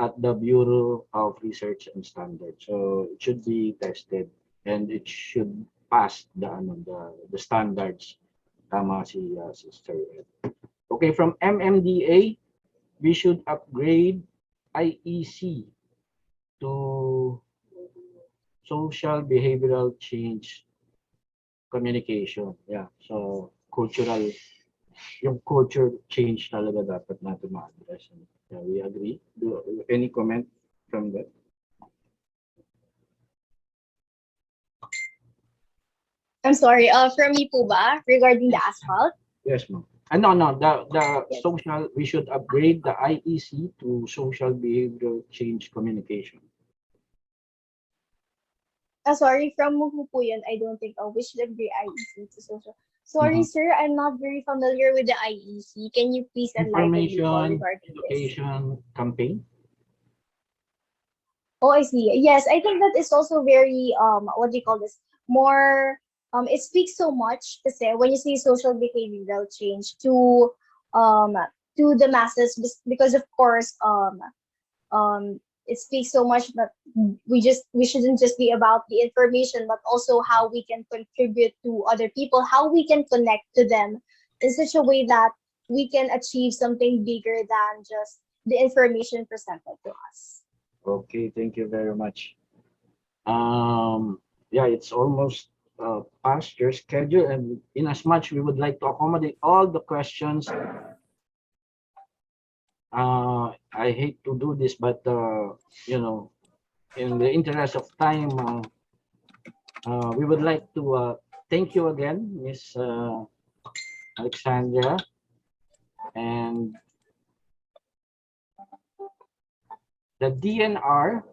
[SPEAKER 4] at the Bureau of Research and Standards. So it should be tested and it should pass the standards. Tama si Sister Ed. Okay, from MMDA, we should upgrade IEC to social behavioral change communication. Yeah, so yung culture change talaga dapat natin ma-address. Yeah, we agree. Any comment from that?
[SPEAKER 2] I'm sorry, from me po ba, regarding the asphalt?
[SPEAKER 4] Yes, ma'am. No, the yes. Social, we should upgrade the IEC to social behavioral change communication.
[SPEAKER 2] Sorry, from who po yun? I don't think, which degree IEC to social. Sorry,
[SPEAKER 4] Mhm.
[SPEAKER 2] sir, I'm not very familiar with the IEC. Can you please enlighten me po
[SPEAKER 4] Information
[SPEAKER 2] regarding this?
[SPEAKER 4] education campaign.
[SPEAKER 2] Oh, I see. Yes, I think that is also very what do you call this? More it speaks so much to say when you see social behavioral change um to the masses because of course it speaks so much that we shouldn't just be about the information but also how we can contribute to other people, how we can connect to them in such a way that we can achieve something bigger than just the information presented to us.
[SPEAKER 4] Okay, thank you very much. Yeah, it's almost past your schedule, and in as much we would like to accommodate all the questions. I hate to do this, but you know, in the interest of time, we would like to thank you again, Miss Alexandria, and the DNR,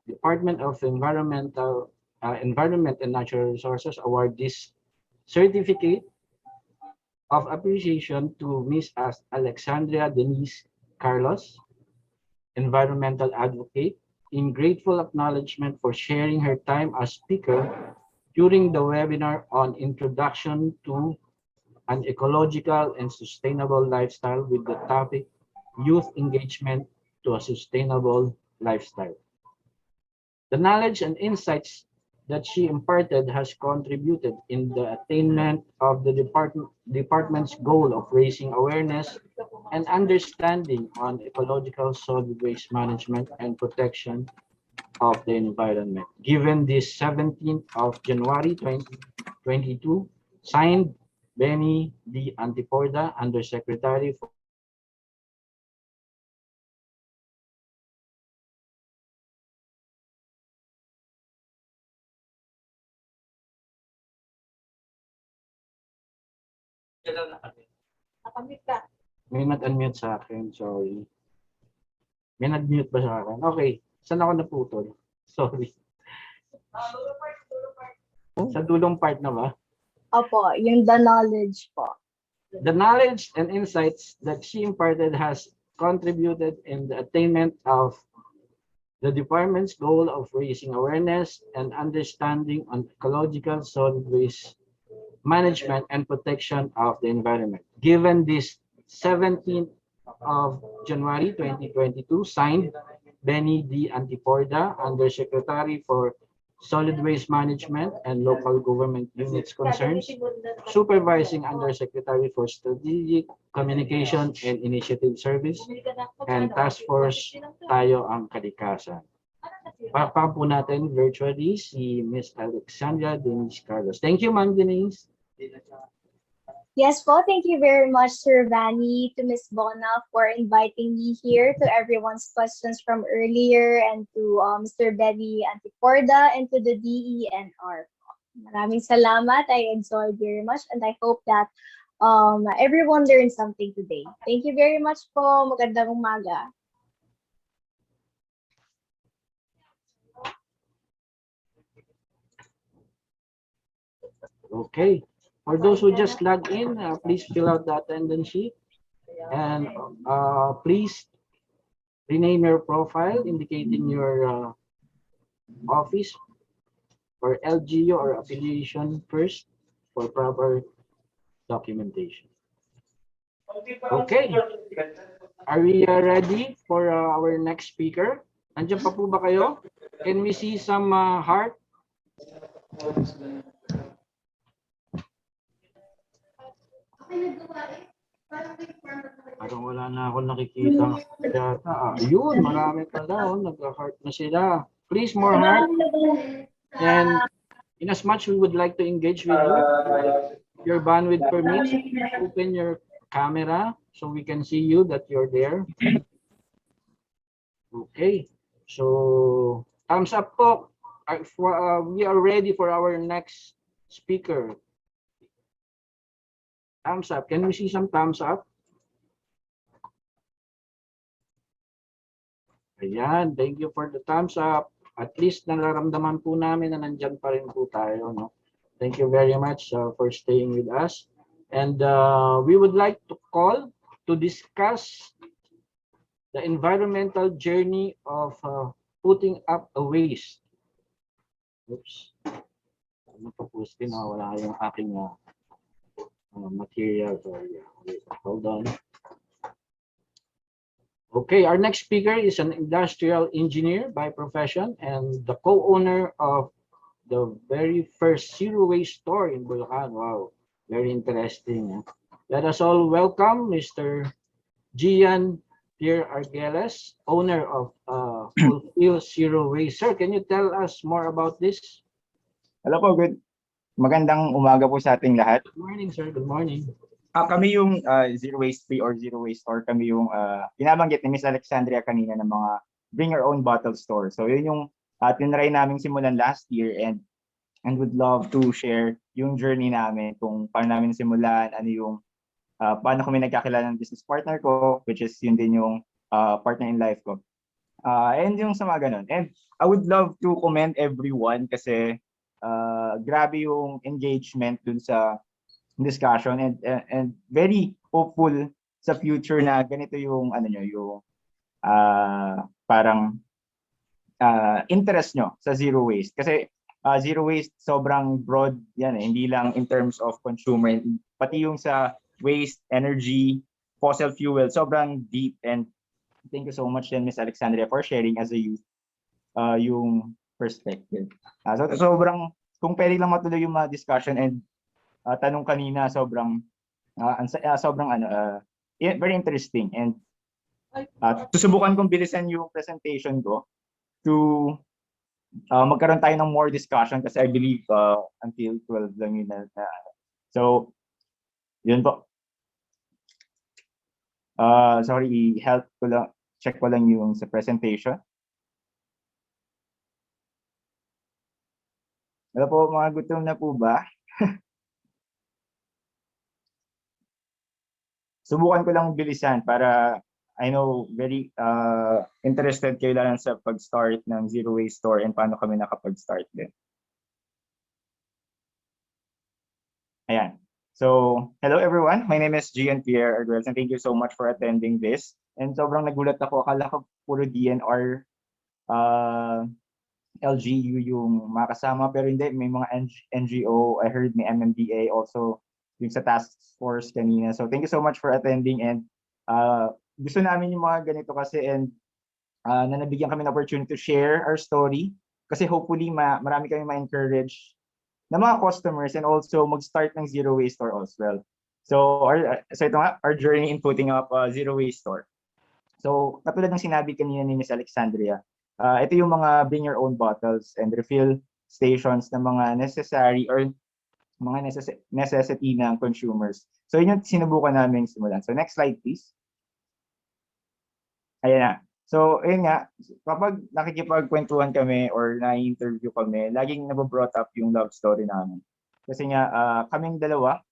[SPEAKER 4] Department of Environment and Natural Resources, award this certificate of appreciation to Miss Alexandria Denise Carlos, environmental advocate, in grateful acknowledgement for sharing her time as speaker during the webinar on Introduction to an Ecological and Sustainable Lifestyle with the topic Youth Engagement to a Sustainable Lifestyle. The knowledge and insights that she imparted has contributed in the attainment of the department's goal of raising awareness and understanding on ecological solid waste management and protection of the environment. Given this 17th of January 2022, signed Benny D. Antiporda, Undersecretary for may nag-unmute sa akin, sorry. May nag-mute ba sa akin? Okay, saan ako naputol? Sorry. Sa dulong part na ba?
[SPEAKER 2] Opo, yung the knowledge po.
[SPEAKER 4] The knowledge and insights that she imparted has contributed in the attainment of the department's goal of raising awareness and understanding on ecological solid waste management and protection of the environment. Given this 17th of January 2022, signed Benny D. Antiporda, Undersecretary for Solid Waste Management and Local Government Units Concerns, Supervising Undersecretary for Strategic Communication and Initiative Service, and Task Force Tayo ang Kalikasan. Pakpang po natin virtually si Ms. Alexandria Denise Carlos. Thank you, Ma'am Denise.
[SPEAKER 2] Yes po, thank you very much, Sir Vanny, to Miss Bona for inviting me here, to everyone's questions from earlier, and to Mr. Betty Antiporda, and to the DENR. Maraming salamat. I enjoyed very much, and I hope that everyone learned something today. Thank you very much po. Magandang umaga.
[SPEAKER 4] Okay. For those who just logged in, please fill out the attendance sheet. And please rename your profile indicating your office or LGU or affiliation first for proper documentation. Okay. Are we ready for our next speaker? Nandiyan pa po ba kayo? Can we see some heart? Parang wala na ako nakikita. Yun, marami pala. Nag-heart na sila. Please, more heart. And in as much we would like to engage with you, your bandwidth permits, open your camera so we can see you that you're there. Okay. So, thumbs up po. We are ready for our next speaker. Thumbs up. Can we see some thumbs up? Ayan, thank you for the thumbs up. at least nararamdaman po namin na nandyan pa rin po tayo. No? Thank you very much for staying with us. And we would like to call to discuss the environmental journey of putting up a waste. Oops. Ano po po screen? Wala yung aking material. Sorry. Wait, hold on. Okay, our next speaker is an industrial engineer by profession and the co-owner of the very first zero waste store in Bulacan. Wow, very interesting. Let us all welcome Mr. Gian Pierre Argeles, owner of Fulfill Zero Waste. Sir, can you tell us more about this?
[SPEAKER 6] Hello po, magandang umaga po sa ating lahat.
[SPEAKER 4] Good morning, sir. Good morning.
[SPEAKER 6] Kami yung Zero Waste Free or Zero Waste Store. Kami yung binabanggit ni Miss Alexandria kanina ng mga bring your own bottle store. So yun yung tinry namin simulan last year and would love to share yung journey namin kung paano namin simulan, ano yung paano kami nagkakilala ng business partner ko, which is yun din yung partner in life ko. And yung sa mga ganun. And I would love to commend everyone kasi grabe yung engagement dun sa discussion and very hopeful sa future na ganito yung ano nyo, yung parang interest nyo sa zero waste. Kasi zero waste sobrang broad yan hindi lang in terms of consumer, pati yung sa waste, energy, fossil fuel, sobrang deep. And thank you so much then Miss Alexandria for sharing as a youth yung perspective. So sobrang, kung pwede lang matuloy yung mga discussion and tanong kanina, sobrang very interesting and susubukan kong bilisan yung presentation ko to magkaroon tayo ng more discussion kasi I believe until 12 lang yun so yun po. Sorry, help ko lang, check ko lang yung sa presentation. Hello po, mga gutom na po ba? Subukan ko lang bilisan para I know very interested kayo lang sa pag-start ng Zero Waste Store and paano kami nakapag-start din. Ayan. So, hello everyone. My name is Gian Pierre Argeles and thank you so much for attending this. And sobrang nagulat ako. Akala ko puro DNR LGU yung makasama pero hindi. May mga NGO. I heard may MMDA also yung sa task force kanina. So thank you so much for attending and gusto namin yung mga ganito kasi and na nabigyan kami ng opportunity to share our story kasi hopefully marami kami ma-encourage na mga customers and also mag-start ng Zero Waste Store as well. So ito nga, our journey in putting up a Zero Waste Store. So katulad ng sinabi kanina ni Miss Alexandria, ito yung mga bring your own bottles and refill stations na mga necessary or mga necessity ng consumers. So yun yung sinubukan namin simulan. So next slide please. Ayan na. So ayun nga, kapag nakikipagkwentuhan kami or na-interview kami, laging nabobrought up yung love story namin. Kasi nga kaming dalawa,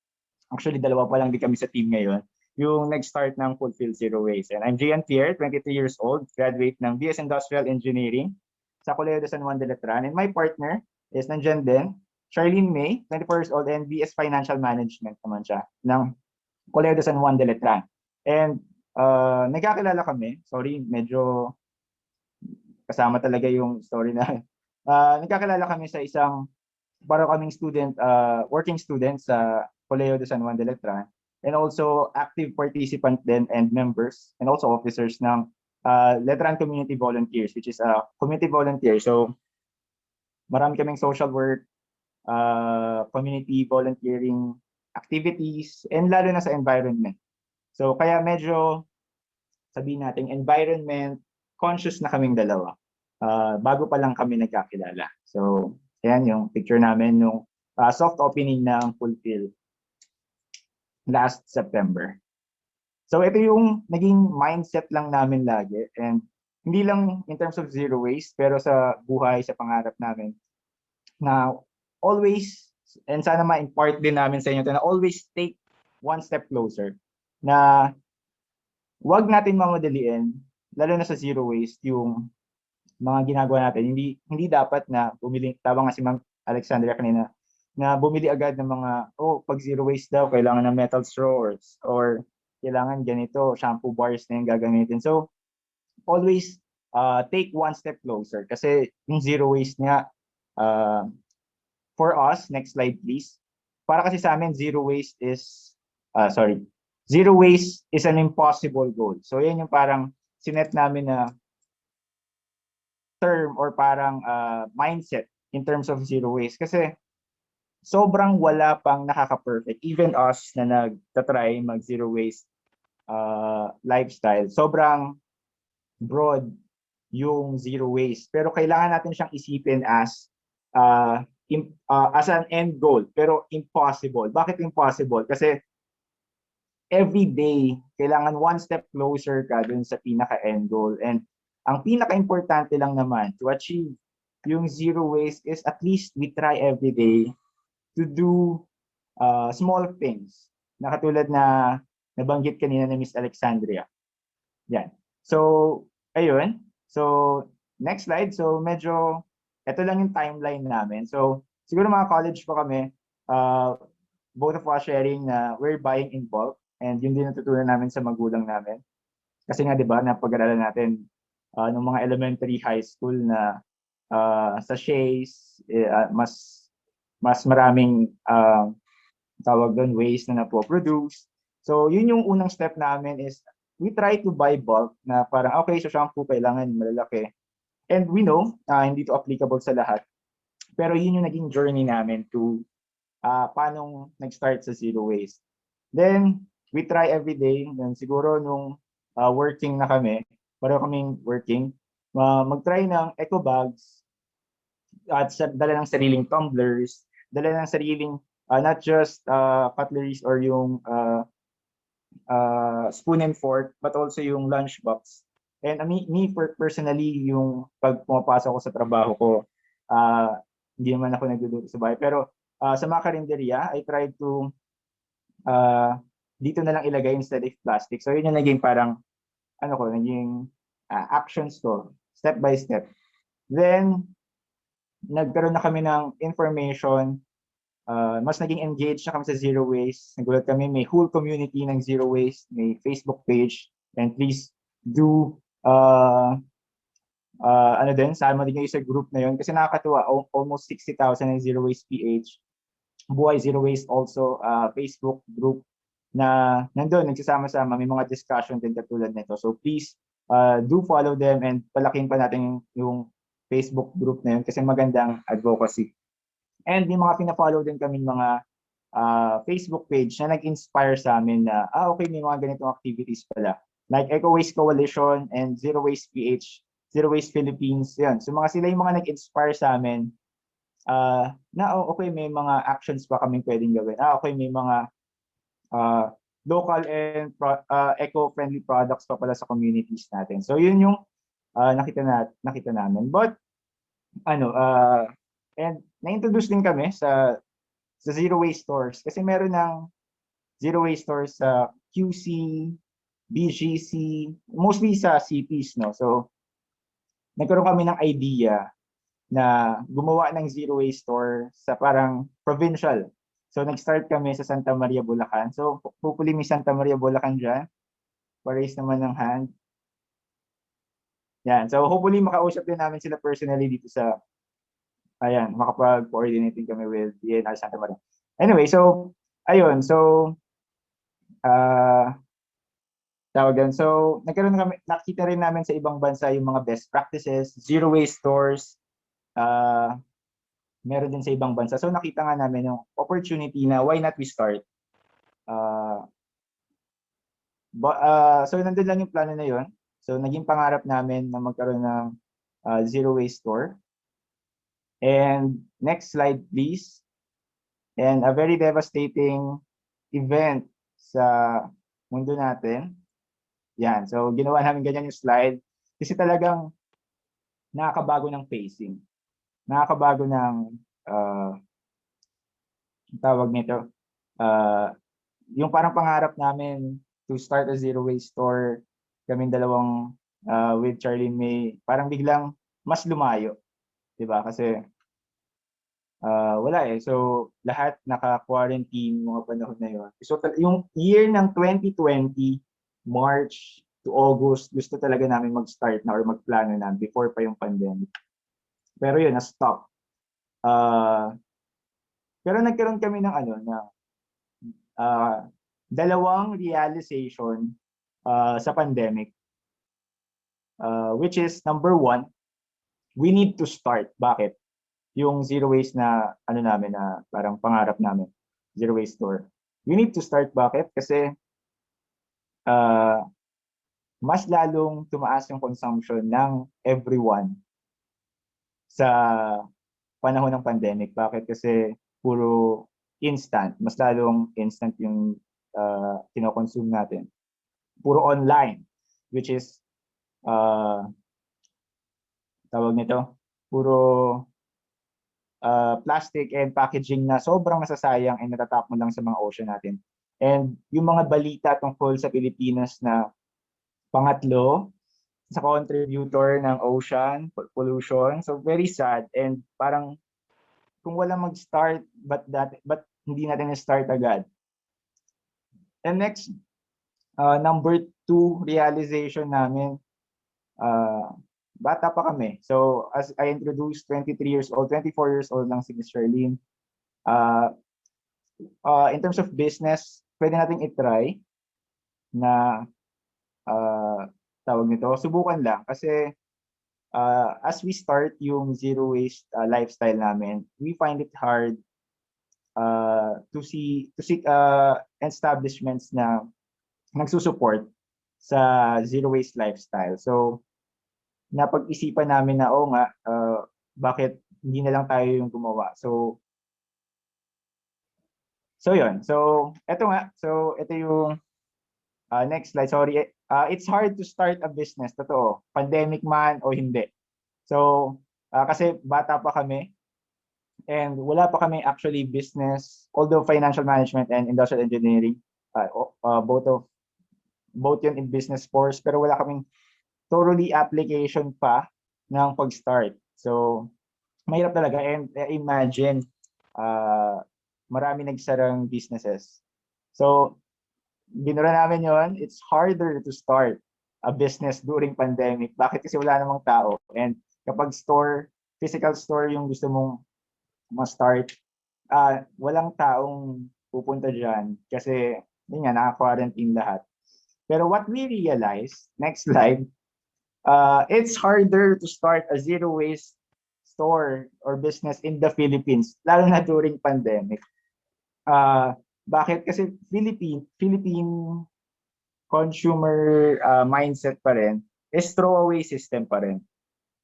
[SPEAKER 6] actually dalawa pa lang din kami sa team ngayon, yung nag-start ng Fulfill Zero Waste. And I'm Gian Pierre, 23 years old, graduate ng BS Industrial Engineering sa Colegio de San Juan de Letran. And my partner is nandyan din, Charlene May, 24 years old, and BS Financial Management naman siya ng Colegio de San Juan de Letran. And nagkakilala kami, sorry, medyo kasama talaga yung story na. Nagkakilala kami sa isang, para kaming student, working student sa Colegio de San Juan de Letran, and also active participant then and members, and also officers ng Letran Community Volunteers, which is a community volunteer. So marami kaming social work, community volunteering activities, and lalo na sa environment. So kaya medyo sabihin natin environment conscious na kaming dalawa. Bago pa lang kami nagkakilala. So ayan yung picture namin nung soft opening ng Fulfill last September. So ito yung naging mindset lang namin lagi and hindi lang in terms of zero waste pero sa buhay, sa pangarap namin na always, and sana ma-impart din namin sa inyo na always take one step closer, na wag natin mamadaliin, lalo na sa zero waste, yung mga ginagawa natin. Hindi dapat na bumili, tama nga si Ma'am Alexandria kanina, na bumili agad ng mga, pag zero waste daw, kailangan ng metal straws or kailangan ganito, shampoo bars na yung gagamitin. So, always take one step closer kasi yung zero waste nga, for us, next slide please. Para kasi sa amin, zero waste is an impossible goal. So, yan yung parang sinet namin na term or parang mindset in terms of zero waste. Kasi sobrang wala pang nakaka-perfect. Even us na nagtatry mag-zero waste lifestyle, sobrang broad yung zero waste. Pero kailangan natin siyang isipin as an end goal, pero impossible. Bakit impossible? Kasi every day, kailangan one step closer ka dun sa pinaka-end goal. And ang pinaka-importante lang naman to achieve yung zero waste is at least we try every day to do small things na katulad na nabanggit kanina ni Miss Alexandria. Yan. So, ayun. So, next slide. So, medyo, ito lang yung timeline namin. So, siguro mga college pa kami, both of us sharing na we're buying in bulk and yun din natutunan namin sa magulang namin. Kasi nga, di ba, napag-aralan natin nung mga elementary high school na sachets, mas maraming tawag doon waste na napo-produce. So, yun yung unang step namin is we try to buy bulk na parang, okay, so shampoo kailangan malalaki. And we know, hindi to applicable sa lahat. Pero yun yung naging journey namin to paano nag-start sa zero waste. Then, we try every day. Then, siguro nung working na kami, pareho kaming working, mag-try ng eco bags at dala ng sariling tumblers, dala ng sariling not just cutleries or yung spoon and fork, but also yung lunchbox. And me personally, yung pag pumapasok ko sa trabaho ko, hindi naman ako nagluluto sa bahay. Pero sa mga karinderya, I tried to dito na lang ilagay instead of plastic. So yun yung naging parang, naging actions ko, step by step. Then, nagkaroon na kami ng information, mas naging engaged na kami sa zero waste. Nagulat kami, may whole community ng zero waste, may Facebook page, and please do sama din kayo sa group na yun kasi nakakatuwa, almost 60,000 ng Zero Waste PH. Buhay Zero Waste also, Facebook group na nandun, nagsasama-sama, may mga discussion din katulad nito. So please do follow them and palaking pa natin yung Facebook group na yun kasi magandang advocacy. And yung mga pina-follow din kaming mga Facebook page na nag-inspire sa amin na, okay, may mga ganitong activities pala. Like Eco Waste Coalition and Zero Waste PH, Zero Waste Philippines, yan. So sila yung mga nag-inspire sa amin na, okay, may mga actions pa kaming pwedeng gawin. Okay, may mga local and eco-friendly products pa pala sa communities natin. So yun yung nakita namin. But, and na-introduce din kami sa zero waste stores kasi meron ng zero waste stores sa QC, BGC, mostly sa cities, no? So, nagkaroon kami ng idea na gumawa ng zero waste store sa parang provincial. So, nag-start kami sa Santa Maria, Bulacan. So, hopefully may Santa Maria, Bulacan dyan. Pa-raise naman ng hand. Yan. So, hopefully makausap din namin sila personally dito sa, makapag-coordinate kami with DNR Santa Maria. Anyway, so, ayun. So, So, nakita rin namin sa ibang bansa yung mga best practices, zero waste stores, meron din sa ibang bansa. So, nakita nga namin yung opportunity na why not we start. So, nandun lang yung plano na yun. So, naging pangarap namin na magkaroon ng zero waste store. And next slide, please. And a very devastating event sa mundo natin. Yan. So, ginawa namin ganyan yung slide. Kasi talagang nakakabago ng pacing. Nakakabago ng tawag nito. Yung parang pangarap namin to start a zero waste store, kaming dalawang with Charlie May, parang biglang mas lumayo, 'di ba? Kasi wala eh. So lahat naka-quarantine mga panahon na 'yon. So yung year ng 2020, March to August, gusto talaga namin mag-start na or magplano na before pa yung pandemic. Pero yun, na-stop. Pero nagkaroon kami ng dalawang realization sa pandemic, which is number one, we need to start. Bakit? Yung zero waste na namin na parang pangarap namin, zero waste store. We need to start. Bakit? Kasi mas lalong tumaas yung consumption ng everyone sa panahon ng pandemic. Bakit? Kasi puro instant, mas lalong instant yung kinokonsume natin. Puro online, which is tawag nito, puro plastic and packaging na sobrang nasasayang and natatapon lang sa mga ocean natin. And yung mga balita tungkol sa Pilipinas na pangatlo sa contributor ng ocean pollution, so very sad, and parang kung wala mag-start, but hindi natin na-start agad. And next, number 2 realization namin, bata pa kami. So as I introduced, 23 years old, 24 years old lang si Ms. Charlene. In terms of business, pwede nating i-try na tawag nito, subukan lang. Kasi as we start yung zero waste lifestyle namin, we find it hard to seek establishments na nagsusupport sa zero waste lifestyle. So napag-isipan namin na bakit hindi na lang tayo yung gumawa. So yun. So ito yung next slide. Sorry. It's hard to start a business, totoo. Pandemic man o hindi. So kasi bata pa kami and wala pa kami actually business, although financial management and industrial engineering, both yun in business course, pero wala kaming thoroughly application pa ng pag-start. So mahirap talaga, and imagine marami nagsarang businesses. So binura namin yon, it's harder to start a business during pandemic. Bakit? Kasi wala namang tao. And kapag physical store yung gusto mong ma-start, walang taong pupunta dyan kasi yun nga, naka-quarantine lahat. Pero what we realized, next slide, it's harder to start a zero waste store or business in the Philippines, lalo na during pandemic. Bakit? Kasi Philippine consumer mindset pa rin is throwaway system pa rin.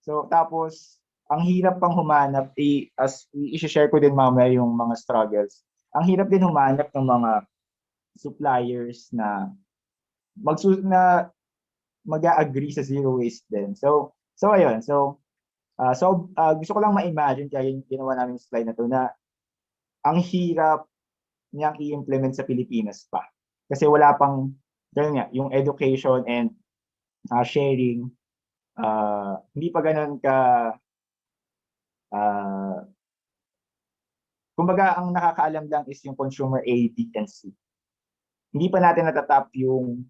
[SPEAKER 6] So tapos ang hirap pang humanap, as i-share ko din mamaya yung mga struggles. Ang hirap din humanap ng mga suppliers na mag-agree sa zero waste din. So ayun. So gusto ko lang ma-imagine, kaya ginawa namin yung slide na to, na ang hirap niyang i-implement sa Pilipinas pa. Kasi wala pang, ganun nga, yung education and sharing, hindi pa ganun ka, kumbaga ang nakakaalam lang is yung consumer A, B, and C. Hindi pa natin natatap yung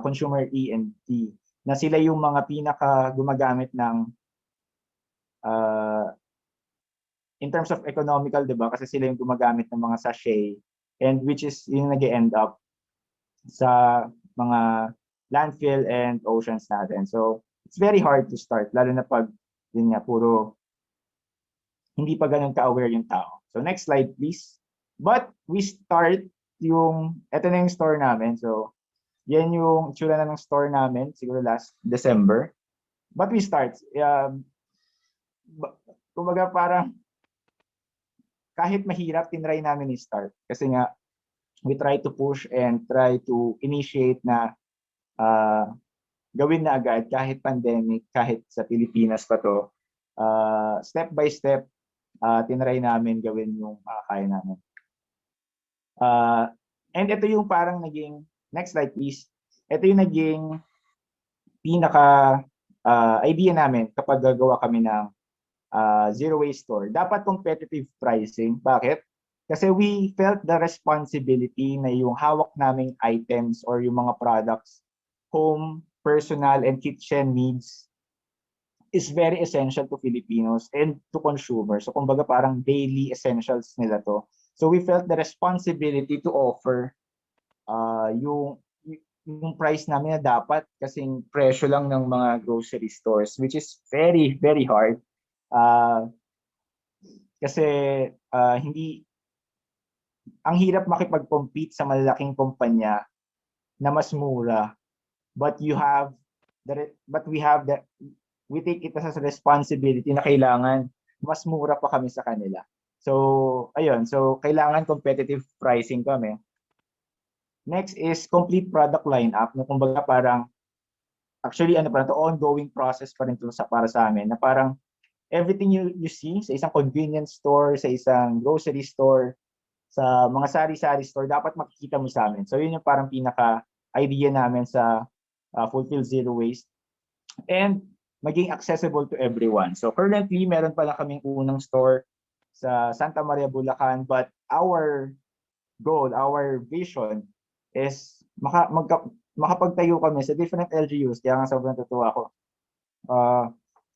[SPEAKER 6] consumer E and D, na sila yung mga pinaka gumagamit ng in terms of economical, 'di ba? Kasi sila yung gumagamit ng mga sachet, and which is yung nag-end up sa mga landfill and oceans natin. So it's very hard to start, lalo na pag yun nga, puro hindi pa ganun ka-aware yung tao. So next slide please. But we start eto na yung store namin. So yan yung itsura na ng store namin, siguro last December. But we start, kumbaga parang kahit mahirap, tinry namin i-start. Kasi nga, we try to push and try to initiate na gawin na agad kahit pandemic, kahit sa Pilipinas pa to. Step by step, tinry namin gawin yung kaya namin. And ito yung parang naging, next slide please. Ito yung naging pinaka idea namin kapag gagawa kami ng zero waste store, dapat competitive pricing. Bakit? Kasi we felt the responsibility na yung hawak naming items or yung mga products, home, personal, and kitchen needs is very essential to Filipinos and to consumers. So kumbaga parang daily essentials nila to. So we felt the responsibility to offer yung price namin na dapat kasing presyo lang ng mga grocery stores, which is very, very hard. Kasi hindi, ang hirap makipag-compete sa malalaking kumpanya na mas mura. But we take it as a responsibility na kailangan mas mura pa kami sa kanila. So, ayun. So, kailangan competitive pricing kami. Next is complete product lineup. Na kumbaga parang, actually, ongoing process pa rin ito para sa amin. Na parang, everything you see sa isang convenience store, sa isang grocery store, sa mga sari-sari store, dapat makikita mo sa amin. So, yun yung parang pinaka-idea namin sa Fulfill Zero Waste. And, maging accessible to everyone. So currently, meron pa lang kaming unang store sa Santa Maria, Bulacan, but our goal, our vision is makapagtayo kami sa different LGUs. Kaya nga sobrang natutuwa ako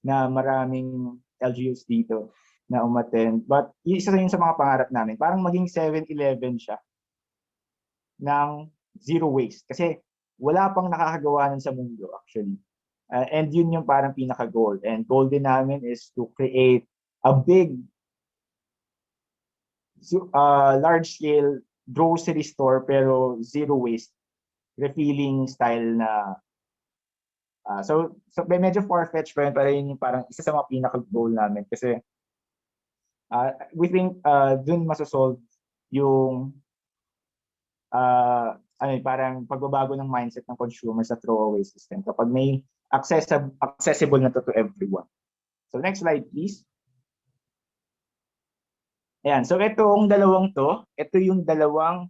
[SPEAKER 6] na maraming LGUs dito na umattend. But isa yun sa mga pangarap namin, parang maging 7-Eleven siya ng zero waste. Kasi wala pang nakakagawa nun sa mundo actually. And yun yung parang pinaka-goal. And goal din namin is to create a big, large-scale grocery store pero zero waste, refilling style na. So medyo far-fetched pa yun, pero yun yung parang isa sa mga pinaka-goal namin. Kasi we think dun masosolve yung parang pagbabago ng mindset ng consumer sa throwaway system kapag may accessible na to everyone. So next slide please. Ayan, so itong dalawang to, ito yung dalawang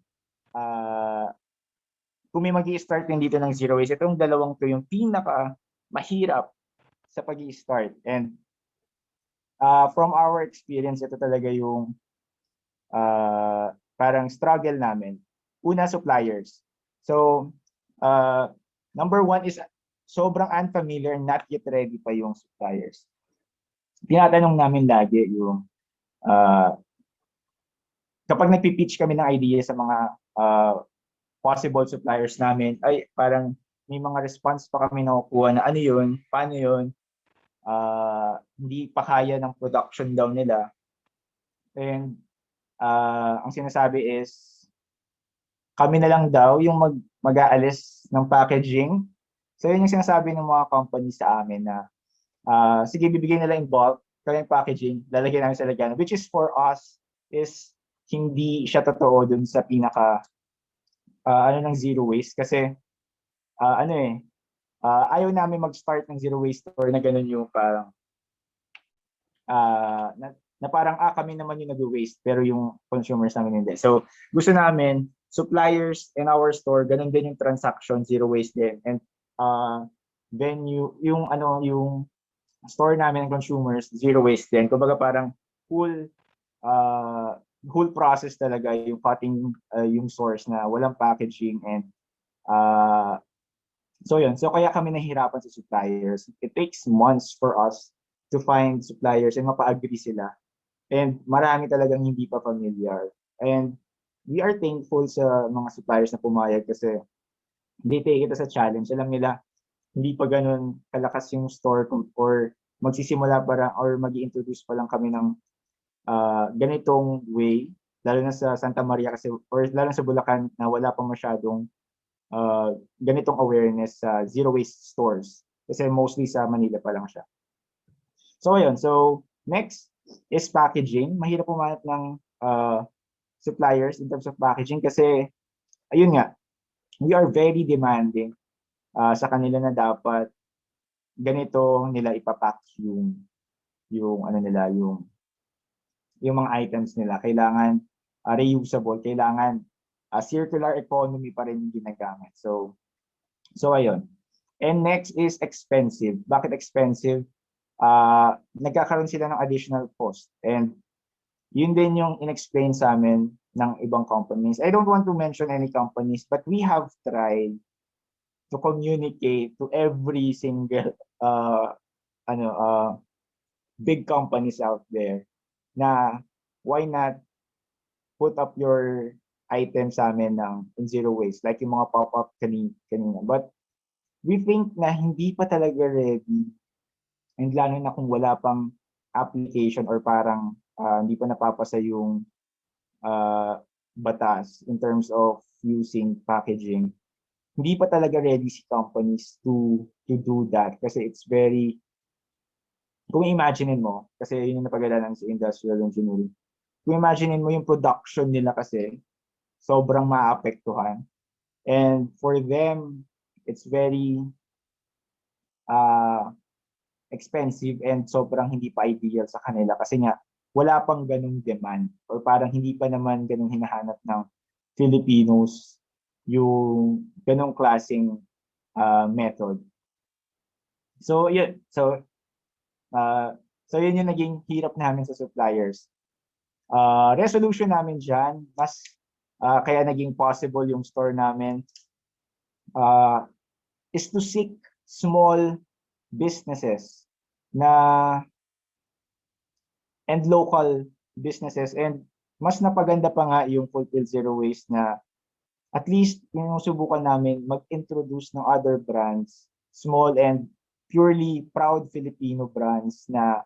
[SPEAKER 6] kung may magi-start din dito ng zero waste, itong dalawang to yung pinaka mahirap sa pag-i-start. And from our experience, ito talaga yung parang struggle namin. Una, suppliers. So number one is sobrang unfamiliar, not yet ready pa yung suppliers. Tinatanong namin lagi yung kapag nagpi-pitch kami ng idea sa mga possible suppliers namin, ay parang may mga response pa kami nakukuha na ano yun, paano yun, hindi pa kaya ng production daw nila. And ang sinasabi is kami na lang daw yung mag-aalis ng packaging. So yun yung sinasabi ng mga company sa amin na sige, bibigyan nila in bulk, kaya yung packaging, lalagyan namin sa lagyan. Which is for us, is hindi siya totoo dun sa pinaka ng zero waste. Kasi ayaw namin mag-start ng zero waste store na ganun yung parang na parang kami naman yung nag-waste pero yung consumers namin hindi. So gusto namin suppliers in our store, ganun din yung transaction, zero waste din. And then yung store namin ng consumers, zero waste din. Kumbaga parang whole process talaga yung cutting yung source na walang packaging. And so yun. So kaya kami nahihirapan sa suppliers. It takes months for us to find suppliers and mapa-agree sila. And marami talagang hindi pa familiar. And we are thankful sa mga suppliers na pumayag kasi they take it as a challenge. Alam nila, hindi pa ganun kalakas yung store or magsisimula pa lang or mag-i-introduce pa lang kami ng ganitong way, lalo na sa Santa Maria kasi, or lalo na sa Bulacan na wala pa masyadong ganitong awareness sa zero waste stores. Kasi mostly sa Manila pa lang siya. So ayun, so next is packaging. Mahirap pumanap ng suppliers in terms of packaging kasi ayun nga, we are very demanding sa kanila na dapat ganito nila ipapack yung mga items nila. Kailangan reusable, kailangan circular economy pa rin yung ginagamit. So ayun. And next is expensive. Bakit expensive? Nagkakaroon sila ng additional cost. And yun din yung inexplain sa amin ng ibang companies. I don't want to mention any companies, but we have tried to communicate to every single ano big companies out there na why not put up your item sa amin ng in zero waste, like yung mga pop-up kanina. But we think na hindi pa talaga ready, and lalo na kung wala pang application or parang hindi pa napapasa yung batas in terms of using packaging. Hindi pa talaga ready si companies to do that kasi it's very, kung imaginein mo, kasi yun yung napag-aralan sa industrial engineering, kung imaginein mo yung production nila kasi, sobrang maapektuhan. And for them, it's very expensive and sobrang hindi pa ideal sa kanila kasi nga wala pang ganung demand or parang hindi pa naman ganung hinahanap ng Filipinos yung ganung klaseng method. So yun, so yun yung naging hirap namin sa suppliers. Resolution namin dyan, mas kaya naging possible yung store namin, is to seek small businesses and local businesses, and mas napaganda pa nga yung Fulfill Zero Waste na at least yung subukan namin mag-introduce ng other brands, small and purely proud Filipino brands na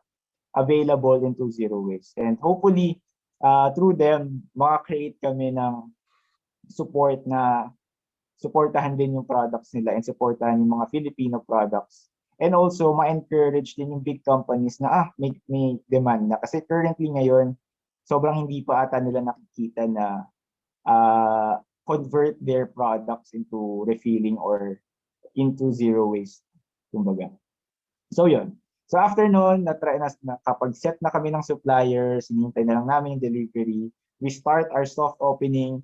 [SPEAKER 6] available into zero waste. And hopefully, through them, maka-create kami ng support na supportahan din yung products nila and supportahan yung mga Filipino products. And also, ma-encourage din yung big companies na may demand na. Kasi currently ngayon, sobrang hindi pa ata nila nakikita na convert their products into refilling or into zero waste, kumbaga. So yun. So after noon, nakapag-set na kami ng suppliers, hinihintay na lang namin yung delivery. We start our soft opening.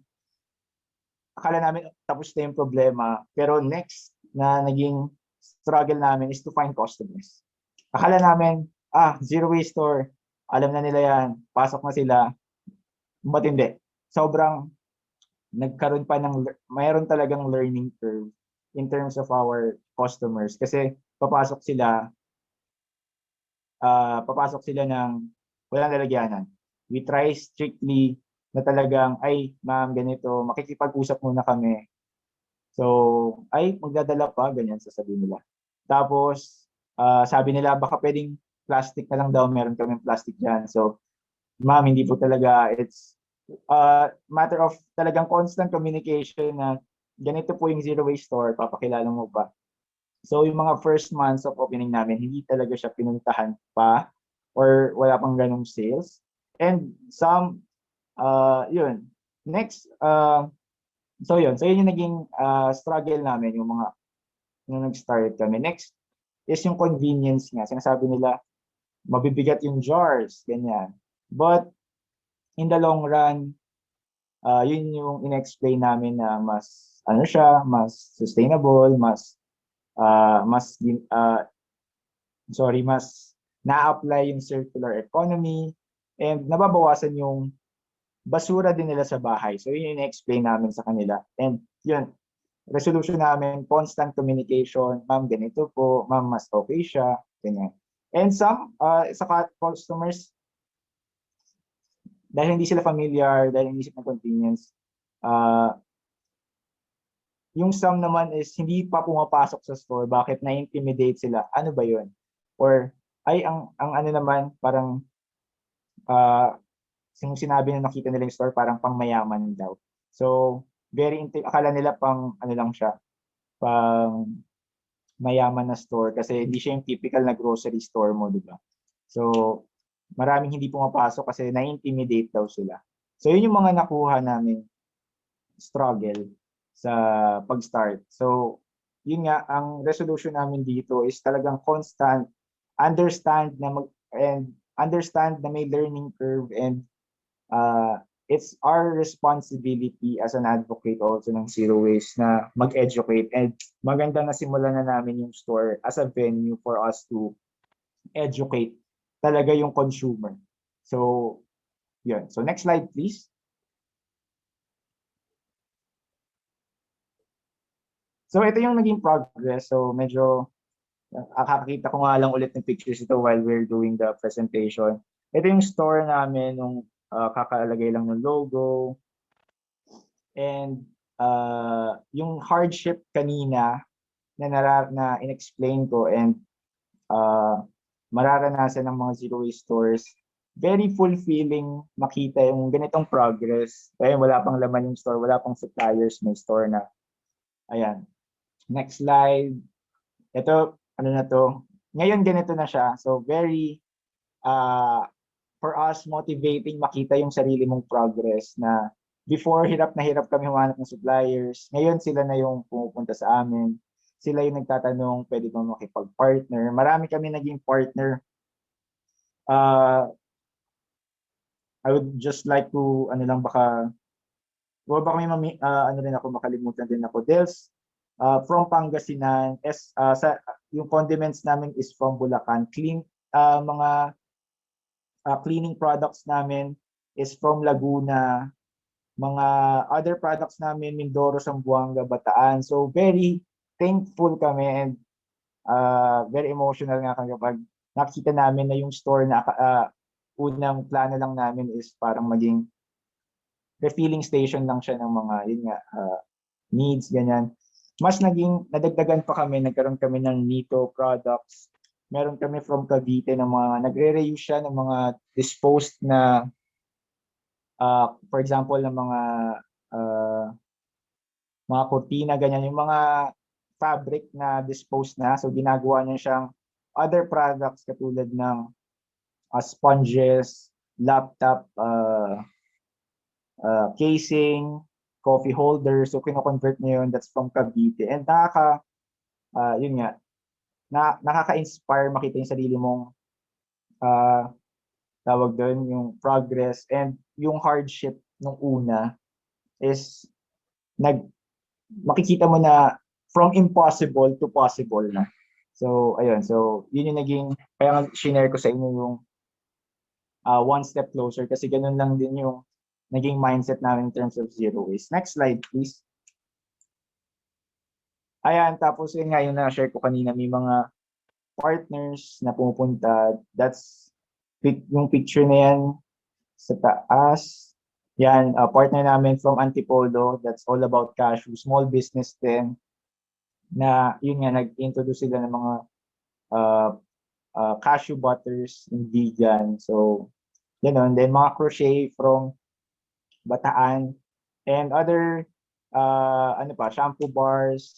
[SPEAKER 6] Akala namin tapos na yung problema. Pero next na naging struggle namin is to find customers. Akala namin, zero waste store, alam na nila yan, pasok na sila. But hindi. Sobrang nagkaroon pa mayroon talagang learning curve in terms of our customers. Kasi papasok sila ng walang lalagyanan. We try strictly na talagang, ma'am, ganito, makikipag-usap muna kami. So, magdadala pa, ganyan sasabihin nila. Tapos, sabi nila, baka pwedeng plastic na lang daw, meron kaming plastic dyan. So, ma'am, hindi po talaga, it's matter of talagang constant communication na ganito po yung zero waste store, papakilala mo pa. So, yung mga first months of opening namin, hindi talaga siya pinuntahan pa or wala pang ganong sales. And some, yun. Next, so yun yung naging struggle namin, yung nag-start kami. Next is yung convenience nga. Sinasabi nila, mabibigat yung jars, ganyan. But, in the long run, yun yung in-explain namin na mas, mas sustainable, mas na-apply yung circular economy, and nababawasan yung basura din nila sa bahay. So yun yung in-explain namin sa kanila. And yun, resolution namin, constant communication, ma'am, ganito po, ma'am, mas okay siya, ganyan. And some, sa customers, dahil hindi sila familiar, dahil inisip ng convenience, yung some naman is hindi pa pumapasok sa store. Bakit? Na-intimidate sila. Ano ba yun? Or, ang ano naman, parang, sinabi na nakita nila yung store, parang pangmayaman daw. So, akala nila pang, lang siya, pang mayaman na store kasi hindi siya yung typical na grocery store mo, di ba? So, maraming hindi pumapasok kasi na-intimidate daw sila. So, yun yung mga nakuha namin struggle sa pag-start. So, yun nga, ang resolution namin dito is talagang constant, understand na may learning curve and it's our responsibility as an advocate also ng zero waste na mag-educate, and maganda na simulan na namin yung store as a venue for us to educate talaga yung consumer. So, yun. So, next slide, please. So, ito yung naging progress. So, medyo kakakita ko nga lang ulit ng pictures ito while we're doing the presentation. Ito yung store namin nung kakalagay lang ng logo. And yung hardship kanina na in-explain ko and mararanasan ng mga zero waste stores, very fulfilling makita yung ganitong progress. Kaya wala pang laman yung store, wala pang suppliers, may store na. Ayan. Next slide. Ito, ano na to? Ngayon ganito na siya. So very for us, motivating makita yung sarili mong progress na before, hirap na hirap kami humanap ng suppliers. Ngayon, sila na yung pumupunta sa amin. Sila yung nagtatanong, pwede ba makipag-partner. Marami kami naging partner. I would just like to, baka may ano rin ako, makalimutan din ako. Dels, from Pangasinan, yung condiments namin is from Bulacan. Mga cleaning products namin is from Laguna. Mga other products namin, Mindoro, Zamboanga, Bataan. So very thankful kami and very emotional nga kami kapag nakita namin na yung store na unang plano lang namin is parang maging refilling station lang siya ng mga needs, ganyan. Mas nadagdagan pa kami, nagkaroon kami ng Nito products. Meron kami from Cavite ng mga nagre-reuse siya ng mga disposed na for example ng mga kurtina, ganyan, yung mga fabric na disposed na, so ginagawa niya siyang other products katulad ng sponges, laptop casing, coffee holder, so kino-convert niya yun. That's from Cavite, and nakaka-inspire makita yung sarili mong tawag doon, yung progress and yung hardship nung una is makikita mo na from impossible to possible na. So, ayun. So, yun yung naging, kaya share ko sa inyo yung one step closer kasi ganun lang din yung naging mindset namin in terms of zero waste. Next slide, please. Ayan, tapos yun nga yung na-share ko kanina, may mga partners na pumupunta. That's yung picture na yan sa taas. Yan, partner namin from Antipolo. That's all about cashew. Small business din. Na yun nga, nag-introduce sila ng mga cashew butters and vegan. So, yun. And then mga crochet from Bataan. And other, shampoo bars,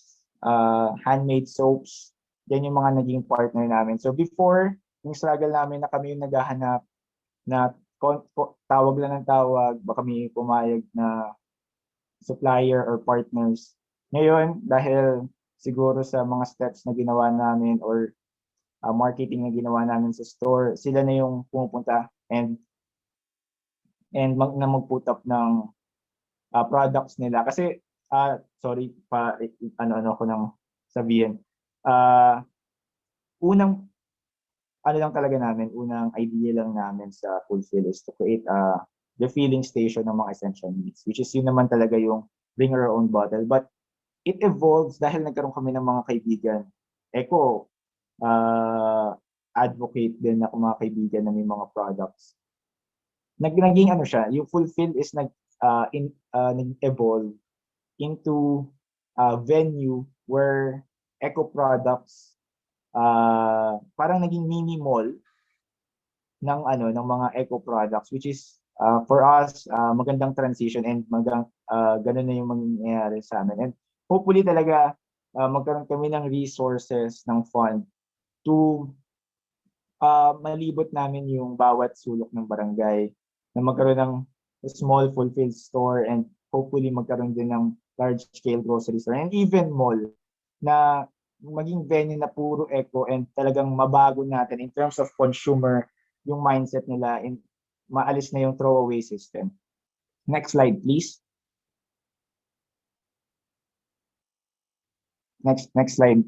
[SPEAKER 6] handmade soaps. Yan yung mga naging partner namin. So before, yung struggle namin na kami yung naghahanap na tawag lang ng tawag, baka may pumayag na supplier or partners. Ngayon, dahil siguro sa mga steps na ginawa namin or marketing na ginawa namin sa store, sila na yung pumupunta and mag-put up ng products nila. Kasi, sorry, ano ko nang sabihin. Unang idea lang namin sa Fulfill is to create the filling station ng mga essential needs, which is yun naman talaga yung bring our own bottle. But it evolves dahil nagkaroon kami ng mga kaibigan. Eco, advocate din ako mga kaibigan na may mga products. Naging siya, yung Fulfill is nag-evolve into a venue where eco products parang naging mini mall ng mga eco products, which is for us magandang transition and ganun na yung mangyayari sa amin. And hopefully talaga magkaroon kami ng resources ng fund to malibot namin yung bawat sulok ng barangay, na magkaroon ng small Fulfill store and hopefully magkaroon din ng large scale grocery store and even mall na maging venue na puro eco and talagang mabago natin in terms of consumer yung mindset nila, in maalis na yung throwaway system. Next slide, please. Next slide.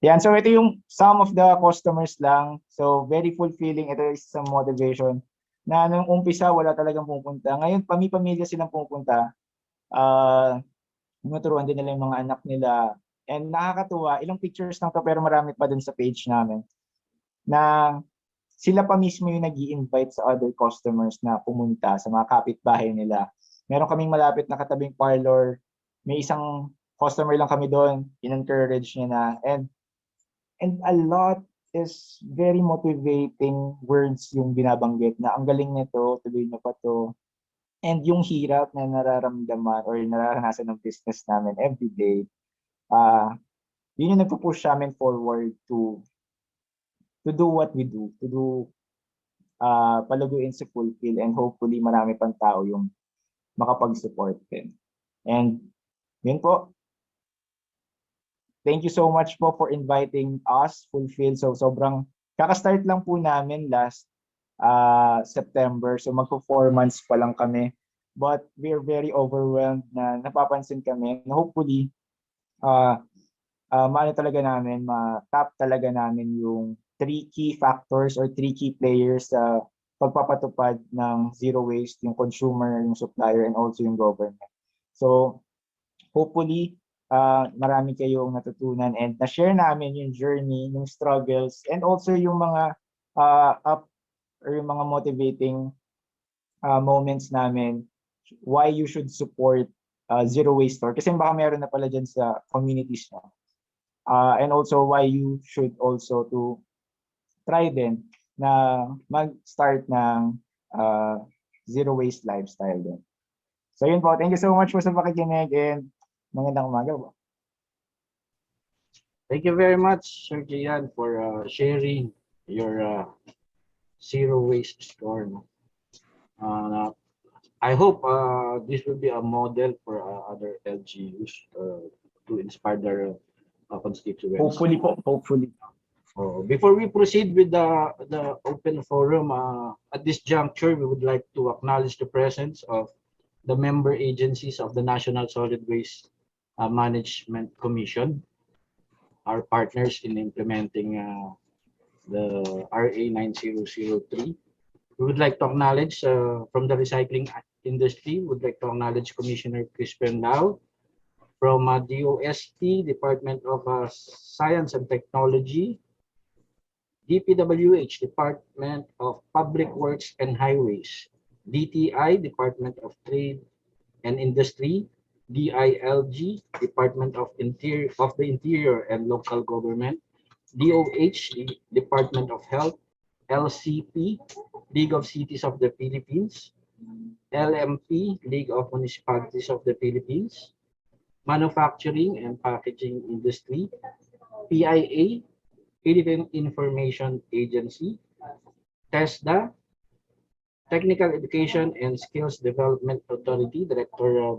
[SPEAKER 6] Yan, so ito yung some of the customers lang. So very fulfilling. Ito is some motivation na nung umpisa wala talagang pupunta. Ngayon, pamilya silang pupunta. Tinuturuan din nila yung mga anak nila. And nakakatuwa, ilang pictures lang to pero marami pa dun sa page namin na sila pa mismo yung nag-i-invite sa other customers na pumunta sa mga kapitbahay nila. Meron kaming malapit na katabing parlor. May isang customer lang kami doon. In-encourage niya na. And a lot is very motivating words yung binabanggit na ang galing nito, tuloy na pa to. And yung hirap na nararamdaman or nararanasan ng business namin every day, yun yung nagpo-push namin forward to do what we do, to do palaguin si Fulfill, and hopefully marami pang tao yung makapag-support din. And yun po. Thank you so much po for inviting us, Fulfill. So sobrang kaka-start lang po namin last September. So magpo 4 months pa lang kami. But we're very overwhelmed na napapansin kami na hopefully maano talaga namin, ma-tap talaga namin yung 3 key factors or 3 key players sa pagpapatupad ng zero waste, yung consumer, yung supplier, and also yung government. So hopefully marami kayong natutunan and na-share namin yung journey, yung struggles, and also yung mga up or yung mga motivating moments namin, why you should support Zero Waste Store. Kasi baka meron na pala dyan sa communities nyo. And also why you should also to try din na mag-start ng zero waste lifestyle din. So yun po, thank you so much po sa pakikinig and magandang umaga po.
[SPEAKER 4] Thank you very much, Sir Gian, for sharing your zero waste store. I hope this will be a model for other LGUs to inspire their constituents.
[SPEAKER 6] Hopefully po, hopefully.
[SPEAKER 4] Before we proceed with the open forum, at this juncture, we would like to acknowledge the presence of the member agencies of the National Solid Waste Management Commission, our partners in implementing the RA 9003. We would like to acknowledge from the recycling industry, we would like to acknowledge Commissioner Crispin Lau. From DOST, Department of Science and Technology, DPWH, Department of Public Works and Highways, DTI, Department of Trade and Industry, DILG, Department of the Interior and Local Government, DOH, Department of Health, LCP, League of Cities of the Philippines, LMP, League of Municipalities of the Philippines, Manufacturing and Packaging Industry, PIA, Philippine Information Agency, TESDA, Technical Education and Skills Development Authority, Director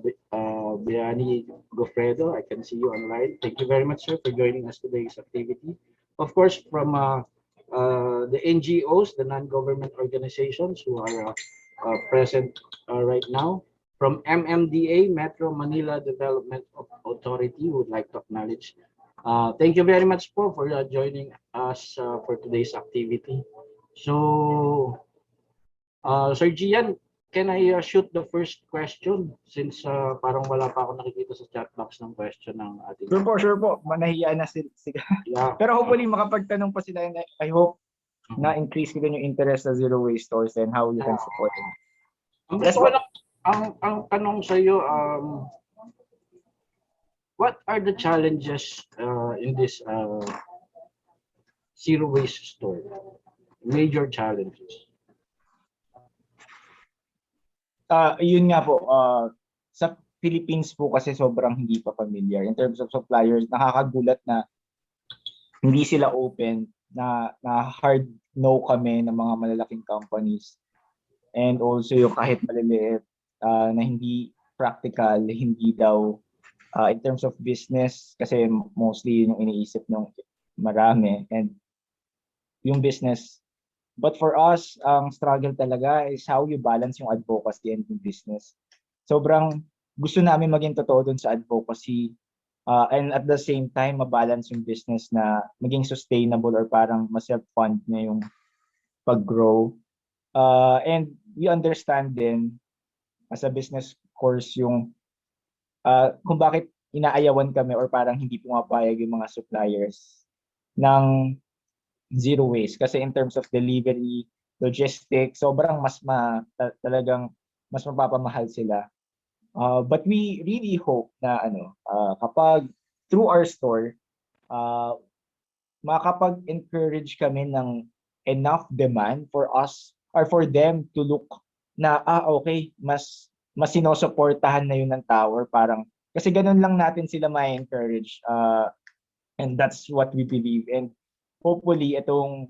[SPEAKER 4] Biani Gofredo. I can see you online. Thank you very much, sir, for joining us today's activity. Of course, from the NGOs, the non-government organizations who are present right now. From MMDA, Metro Manila Development Authority, would like to acknowledge. Thank you very much for joining us for today's activity. So, Sir Gian, can I shoot the first question since parang wala pa ako nakikita sa chat box ng question ng ating...
[SPEAKER 6] Sure po. Manahiya na sila. Yeah. Pero hopefully makapagtanong pa sila and I hope na increase ko din yung interest sa zero waste stores and how you can support them.
[SPEAKER 4] Ang gusto ko lang, ang tanong sa iyo, what are the challenges in this zero waste store? Major challenges.
[SPEAKER 6] Yun nga po, sa Philippines po kasi sobrang hindi pa familiar. In terms of suppliers, nakakagulat na hindi sila open, na hard no kami ng mga malalaking companies. And also yung kahit maliliit na hindi practical, hindi daw in terms of business, kasi mostly yung iniisip ng marami and yung business. But for us, ang struggle talaga is how you balance yung advocacy and yung business. sobrang gusto namin maging totoo dun sa advocacy, and at the same time mabalance yung business na maging sustainable or parang ma-self-fund niya yung pag-grow. And we understand din as a business course yung kung bakit inaayawan kami or parang hindi pumapayag yung mga suppliers ng zero waste. Kasi in terms of delivery, logistics, sobrang talagang mas mapapamahal sila. But we really hope na kapag through our store, makapag-encourage kami ng enough demand for us or for them to look na okay, mas sinusuportahan na yun ng tower, parang kasi ganun lang natin sila ma-encourage, and that's what we believe. And hopefully itong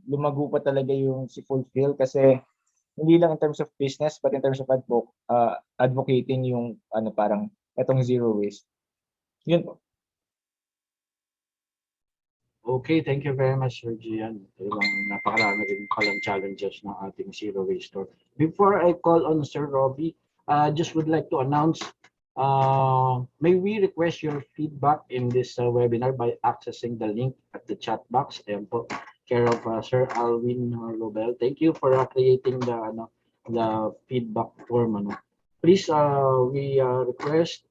[SPEAKER 6] lumago pa talaga yung si Fulfill, kasi hindi lang in terms of business but in terms of advocating yung parang itong zero waste. Yun po.
[SPEAKER 4] Okay, thank you very much, Sir Gian. Talagang napakarami rin palang challenges ng ating zero waste store. Before I call on Sir Robbie, just would like to announce, may we request your feedback in this webinar by accessing the link at the chat box. Ayan po, care of Sir Alwin Robel. Thank you for creating the feedback form. Please, we request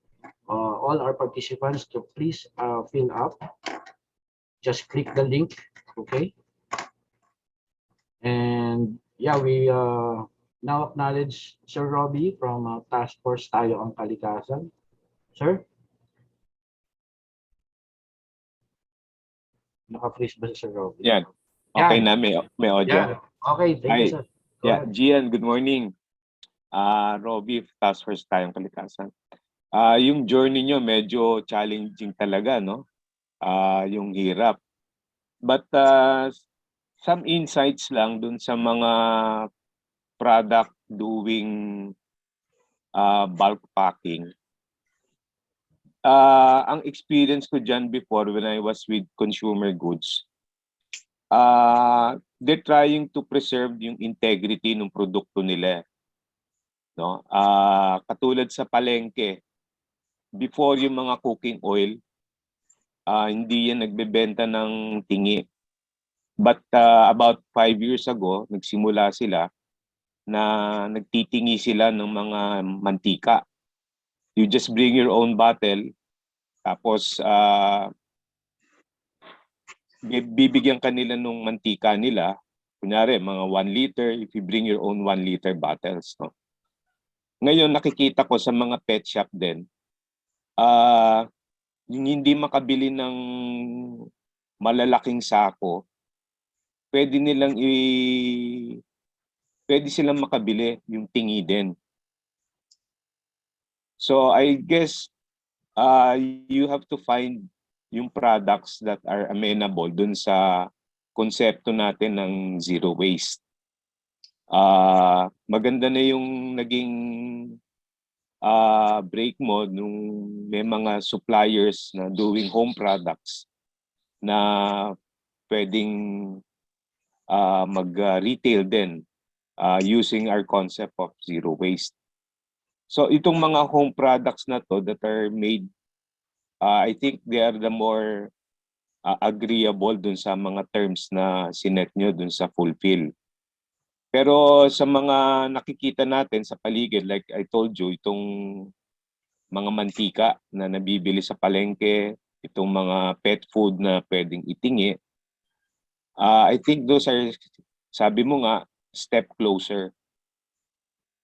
[SPEAKER 4] all our participants to please fill up. Just click the link, okay? And yeah, we now acknowledge Sir Robbie from Task Force Tayo ang Kalikasan. Sir? Naka-freeze ba si Sir Robbie?
[SPEAKER 5] Yan. Okay na, may audio.
[SPEAKER 4] Yeah. Okay, thank you,
[SPEAKER 5] Hi.
[SPEAKER 4] sir. Go
[SPEAKER 5] Yeah,
[SPEAKER 4] ahead.
[SPEAKER 5] Gian, good morning. Robbie, Task Force Tayong Kalikasan. Yung journey nyo medyo challenging talaga, no? Yung hirap. But some insights lang dun sa mga product doing bulk packing. Ang experience ko dyan before when I was with consumer goods, they're trying to preserve yung integrity ng produkto nila. No? Katulad sa palengke, before yung mga cooking oil, hindi yan nagbebenta ng tingi. But about 5 years ago, nagsimula sila na nagtitingi sila ng mga mantika. You just bring your own bottle, tapos bibigyan ka nila ng mantika nila. Kunyari, mga 1 liter, if you bring your own 1 liter bottles. No? Ngayon, nakikita ko sa mga pet shop din, yung hindi makabili ng malalaking sako, pwede silang makabili yung tingi din. So I guess you have to find yung products that are amenable dun sa konsepto natin ng zero waste. Maganda na yung naging break mo nung may mga suppliers na doing home products na pwedeng mag-retail din using our concept of zero waste. So itong mga home products na to that are made, I think they are the more agreeable dun sa mga terms na sinet nyo dun sa fulfill. Pero sa mga nakikita natin sa paligid, like I told you, itong mga mantika na nabibili sa palengke, itong mga pet food na pwedeng itingi, I think those are, sabi mo nga, step closer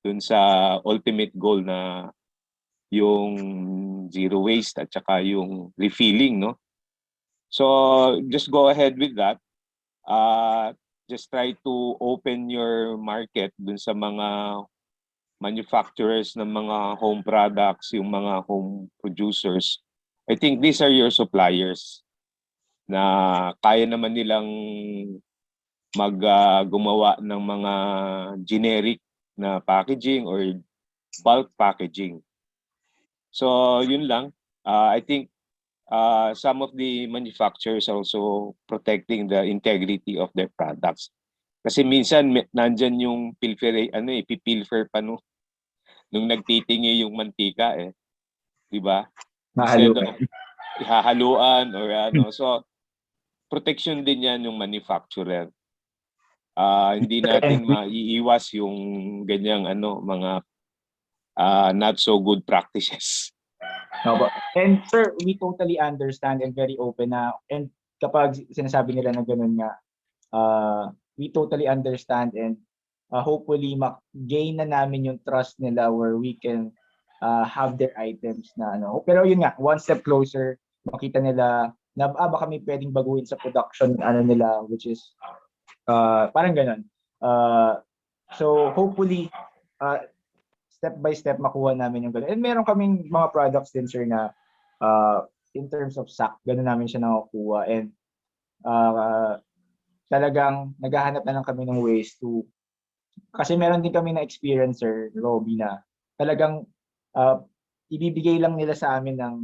[SPEAKER 5] dun sa ultimate goal na yung zero waste at saka yung refilling, no? So just go ahead with that. Just try to open your market dun sa mga manufacturers ng mga home products, yung mga home producers. I think these are your suppliers na kaya naman nilang gumawa ng mga generic na packaging or bulk packaging. So yun lang. I think some of the manufacturers also protecting the integrity of their products. Kasi minsan nandyan yung pilfer pa no, nung nagtitingi yung mantika eh. 'Di ba?
[SPEAKER 6] Mahalo.
[SPEAKER 5] Instead of ihahaluan or ano. So, protection din yan yung manufacturer. Hindi natin maiiwas yung ganyang mga not so good practices.
[SPEAKER 6] Opo. And sir, we totally understand and very open na, and kapag sinasabi nila na gano'n nga, we totally understand and hopefully gain na namin yung trust nila where we can have their items na ano. Pero yun nga, one step closer, makita nila na baka may pwedeng baguhin sa production nila, which is parang gano'n. So hopefully, step by step makuha namin yung gano'n. And meron kaming mga products din, sir, na in terms of sack, gano'n namin siya nakukuha. And talagang naghahanap na lang kami ng ways to, kasi meron din kami na experience, sir, Robby, na talagang ibibigay lang nila sa amin ng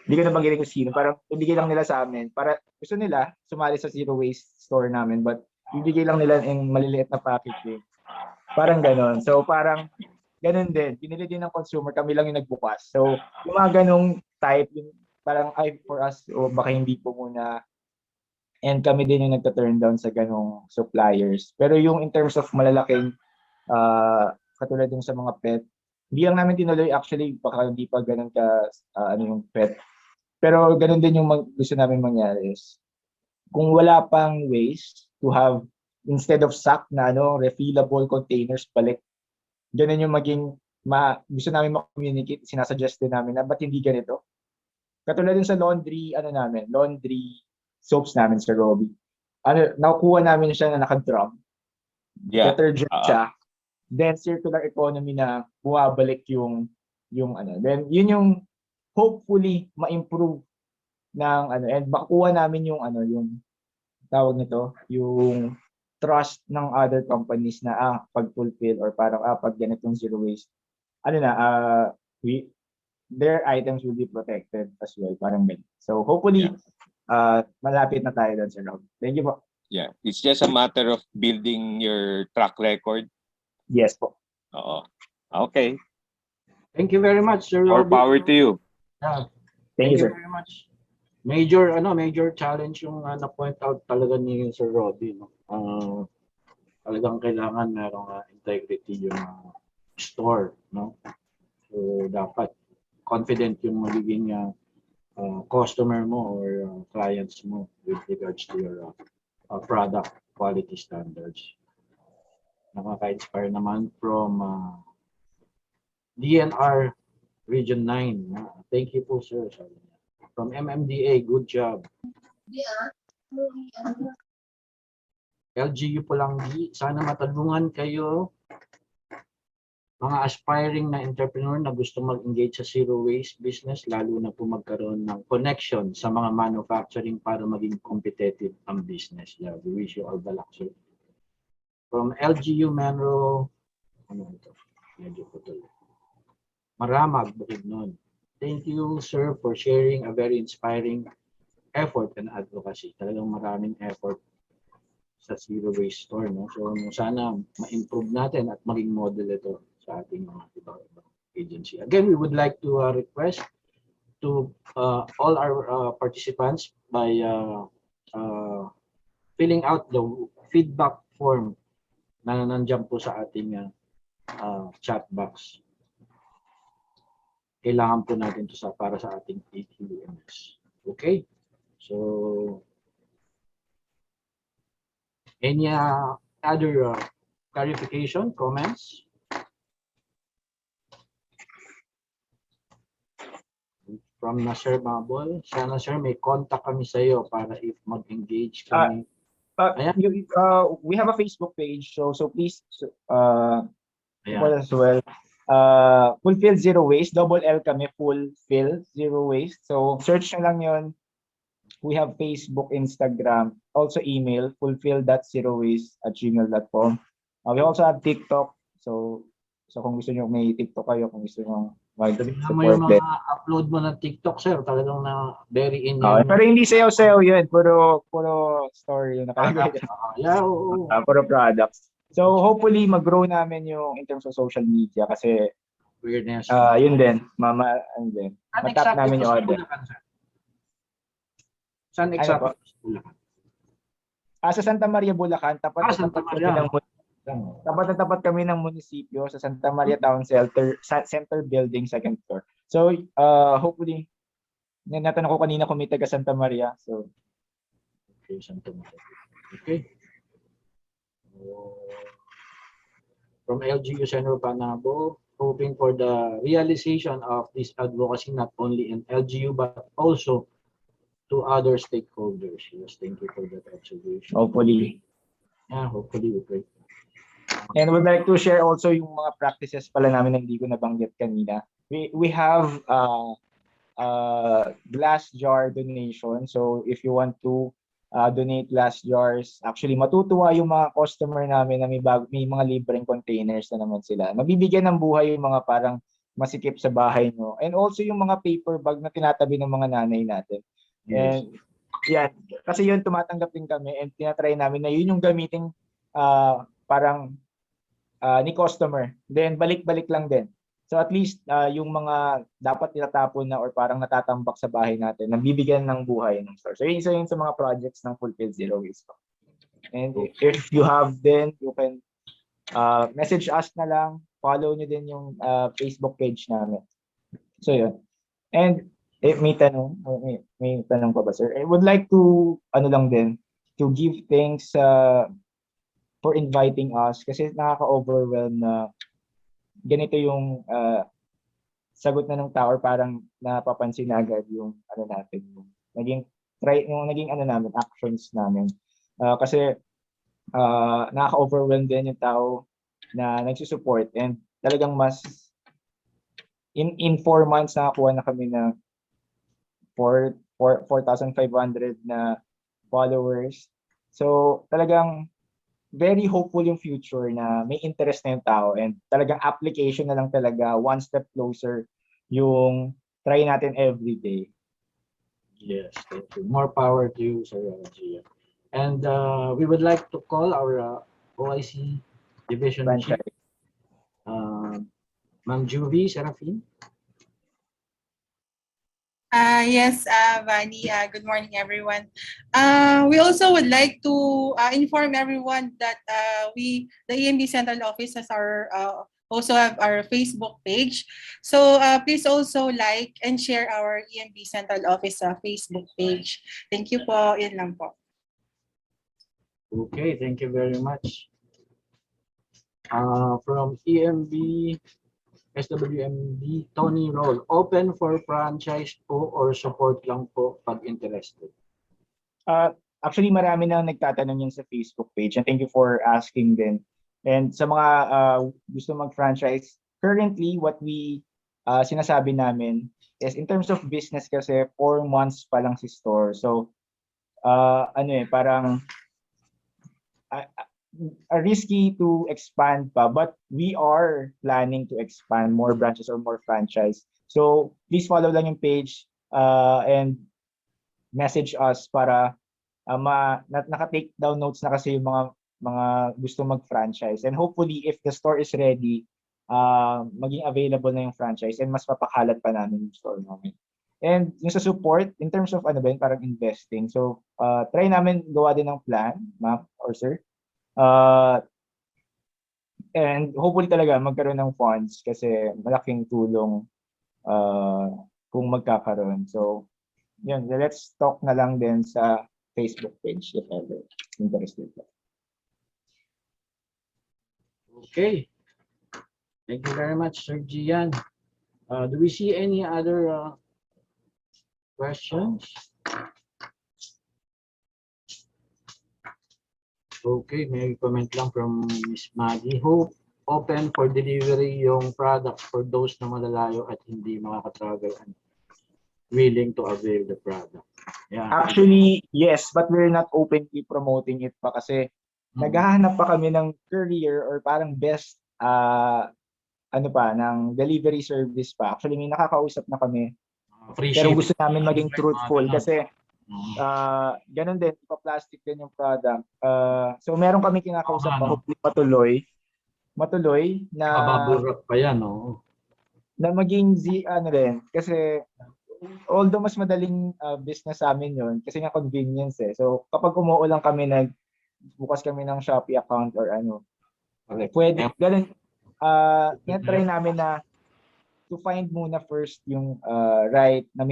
[SPEAKER 6] hindi ko na banggitin kung sino, parang ibigay lang nila sa amin para gusto nila sumali sa zero waste store namin, but ibigay lang nila in maliliit na packaging. Parang gano'n. So parang gano'n din. Pinili din ng consumer, kami lang yung nagbukas. So yung mga ganong type, yung parang for us, o baka hindi po muna. And kami din yung nagta-turn down sa ganong suppliers. Pero yung in terms of malalaking, katulad yung sa mga pet, hindi lang namin tinuloy, actually, baka hindi pa ganun ka, yung pet. Pero ganun din yung gusto namin mangyari is, kung wala pang waste to have, instead of sack na refillable containers balik, ganun yung gusto namin ma-communicate, sinasuggest din namin na ba't hindi ganito? Katulad din sa laundry soaps namin sa Robby. Nakukuha namin siya na naka-drum.
[SPEAKER 5] Yeah.
[SPEAKER 6] Detergent siya. Then circular economy na buwabalik yung Then yun yung hopefully ma-improve ng and makukuha namin yung tawag nito, yung trust ng other companies na pag-fulfill or parang pag ganitong zero waste. Their items will be protected as well, parang ganun. So hopefully malapit na tayo doon, Sir Rob. Thank you po.
[SPEAKER 5] Yeah, it's just a matter of building your track record.
[SPEAKER 6] Yes po.
[SPEAKER 5] Oo. Okay.
[SPEAKER 4] Thank you very much, Sir
[SPEAKER 5] More
[SPEAKER 4] Robby.
[SPEAKER 5] power to you.
[SPEAKER 4] Yeah.
[SPEAKER 6] Thank you, sir.
[SPEAKER 4] Very much. Major challenge yung na-point out talaga ni Sir Robby, no? Talagang kailangan merong integrity yung store, no? So dapat confident yung magiging customer mo or clients mo with regards to your product quality standards. Nakaka-inspire naman from DNR Region 9. Thank you po, sir. From MMDA, good job. LGU Pulanggi, sana matalungan kayo mga aspiring na entrepreneur na gusto mag-engage sa zero waste business, lalo na po magkaroon ng connection sa mga manufacturing para maging competitive ang business. Yeah, we wish you all the luck, sir. From LGU Menro, medyo putol. Maramag, Bukidnon. Thank you, sir, for sharing a very inspiring effort and advocacy. Talagang maraming effort sa zero waste store, no? So sana ma-improve natin at maging model ito sa ating mga ibang agency. Again, we would like to request to all our participants by filling out the feedback form na nandiyan po sa ating chat box. Kailangan po natin ito para sa ating EQMS. Okay? So, any other clarification, comments? From Nasir Mabol, sana sir may contact kami sa iyo para if mag-engage kami.
[SPEAKER 6] We have a Facebook page, so please
[SPEAKER 4] Ayan.
[SPEAKER 6] as well. Fulfill Zero Waste, double L kami, Fulfill Zero Waste. So search na lang yun. We have Facebook, Instagram, also email, fulfill.zerowaste@gmail.com. We also have TikTok. So kung gusto nyo, may TikTok kayo, kung gusto nyo
[SPEAKER 4] Tignan mo yung mga upload mo ng TikTok, sir. Talagang na very in.
[SPEAKER 6] Pero hindi sayaw-sayaw yun. Puro story yung nakalagay.
[SPEAKER 4] Yeah, oo.
[SPEAKER 6] Puro products. So hopefully mag-grow namin yung in terms of social media kasi
[SPEAKER 4] Weirdness.
[SPEAKER 6] yun din, ano din,
[SPEAKER 4] Saan
[SPEAKER 6] matap
[SPEAKER 4] exactly
[SPEAKER 6] namin
[SPEAKER 4] ito
[SPEAKER 6] yung
[SPEAKER 4] sa
[SPEAKER 6] audience.
[SPEAKER 4] Bulacan, sir? Saan
[SPEAKER 6] Ano
[SPEAKER 4] exactly
[SPEAKER 6] po?
[SPEAKER 4] ito sa Bulacan?
[SPEAKER 6] Sa Santa Maria, Bulacan, tapat na
[SPEAKER 4] Santa
[SPEAKER 6] tapat kami
[SPEAKER 4] Maria.
[SPEAKER 6] tapat na tapat kami ng munisipyo sa Santa Maria Town Center Building, second floor. So hopefully, natanong ko kanina kung may taga Santa Maria. So
[SPEAKER 4] Okay, Santa Maria. Okay. From LGU Senro Panabo, hoping for the realization of this advocacy not only in LGU but also to other stakeholders. Yes, thank you for that observation.
[SPEAKER 6] hopefully.
[SPEAKER 4] Yeah, hopefully we pray.
[SPEAKER 6] And would like to share also yung mga practices pala namin na hindi ko nabanggit kanina. We have glass jar donation. So if you want to donate glass jars, actually matutuwa yung mga customer namin na may mga libreng containers na naman sila. Mabibigyan ng buhay yung mga parang masikip sa bahay nyo. And also yung mga paper bag na tinatabi ng mga nanay natin.
[SPEAKER 4] Yes.
[SPEAKER 6] And yan, kasi yun tumatanggap din kami and tinatry namin na yun yung gamitin parang ni customer. Then balik-balik lang din. So at least yung mga dapat tinatapon na or parang natatambak sa bahay natin, nabibigyan ng buhay ng store. So isa yun sa mga projects ng Fulfill Zero Waste. And if you have then, you can message us na lang, follow nyo din yung Facebook page namin. So yun. And may tanong pa ba, sir? I would like to lang din to give thanks for inviting us kasi nakaka-overwhelm na ganito yung sagot na ng tao or parang napapansin na agad yung natin, yung naging namin, actions namin. Kasi nakaka-overwhelm din yung tao na nagsusupport and talagang mas in 4 months nakakuha na kami ng 4,500 na followers. So talagang very hopeful yung future na may interest na yung tao and talagang application na lang talaga, one step closer yung try natin every day.
[SPEAKER 4] Yes, thank you. More power to you, Sir Gia. And we would like to call our OIC Division Chief,
[SPEAKER 6] Franchise.
[SPEAKER 4] Ma'am Juvie Serafin.
[SPEAKER 7] Yes, Vani, good morning, everyone. We also would like to inform everyone that the EMB Central Office has also have our Facebook page. So please also like and share our EMB Central Office Facebook page. Thank you po. Yun lang po.
[SPEAKER 4] Okay, thank you very much. From EMB, SWMD, Tony Roll, open for franchise po or support lang po pag interested?
[SPEAKER 6] Actually, marami na nagtatanong yun sa Facebook page and thank you for asking din. And sa mga gusto mag-franchise, currently what we sinasabi namin is in terms of business kasi 4 months pa lang si store. So parang risky to expand pa, but we are planning to expand more branches or more franchise. So please follow lang yung page and message us para naka-take down notes na kasi yung mga gusto mag-franchise. And hopefully if the store is ready, maging available na yung franchise and mas papakalat pa namin yung store namin. And yung sa support, in terms of parang investing. So try namin gawa din ng plan, ma'am or sir. And hopefully talaga magkaroon ng funds kasi malaking tulong kung magkakaroon. So, yun, let's talk na lang din sa Facebook page if ever interested.
[SPEAKER 4] Okay. Thank you very much, Sir Gian. Do we see any other questions? Okay, may comment lang from Miss Maggie. Hope open for delivery yung product for those na malalayo at hindi makaka-travel and willing to avail the product. Yeah.
[SPEAKER 6] Actually, yes, but we're not openly promoting it pa kasi naghahanap pa kami ng courier or parang best ng delivery service pa. Actually, may nakakausap na kami.
[SPEAKER 4] Free
[SPEAKER 6] Pero
[SPEAKER 4] shipping.
[SPEAKER 6] gusto namin maging truthful kasi Ganun din, ipa-plastic din yung product. So meron kami kinakausap pa,
[SPEAKER 4] ano,
[SPEAKER 6] hopefully matuloy na
[SPEAKER 4] bubble wrap pa yan, no?
[SPEAKER 6] maging ano rin. Kasi although mas madaling business sa amin yun, kasi nga convenience eh. So kapag umuulan kami, bukas kami ng Shopee account or ano,
[SPEAKER 4] Correct.
[SPEAKER 6] pwede, ganun, try namin na to find muna first yung right na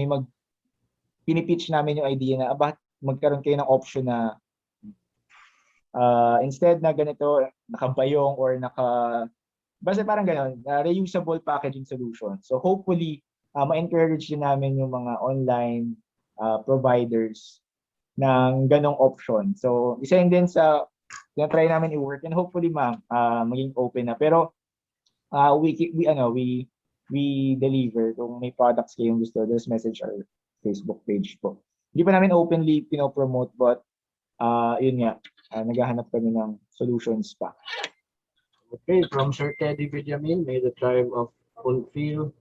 [SPEAKER 6] pinipitch namin yung idea na magkaroon kayo ng option na instead na ganito, nakabayong or basta parang gano'n, reusable packaging solution. So hopefully, ma-encourage din namin yung mga online providers ng ganong option. So isa yun din sa try namin i-work, and hopefully ma'am, maging open na. Pero we deliver kung may products kayong gusto, just message our Facebook page po. Hindi pa namin openly pinopromote, but yun nga, naghahanap kami ng solutions pa.
[SPEAKER 4] Okay, from Sir Teddy Benjamin, may the tribe of fulfill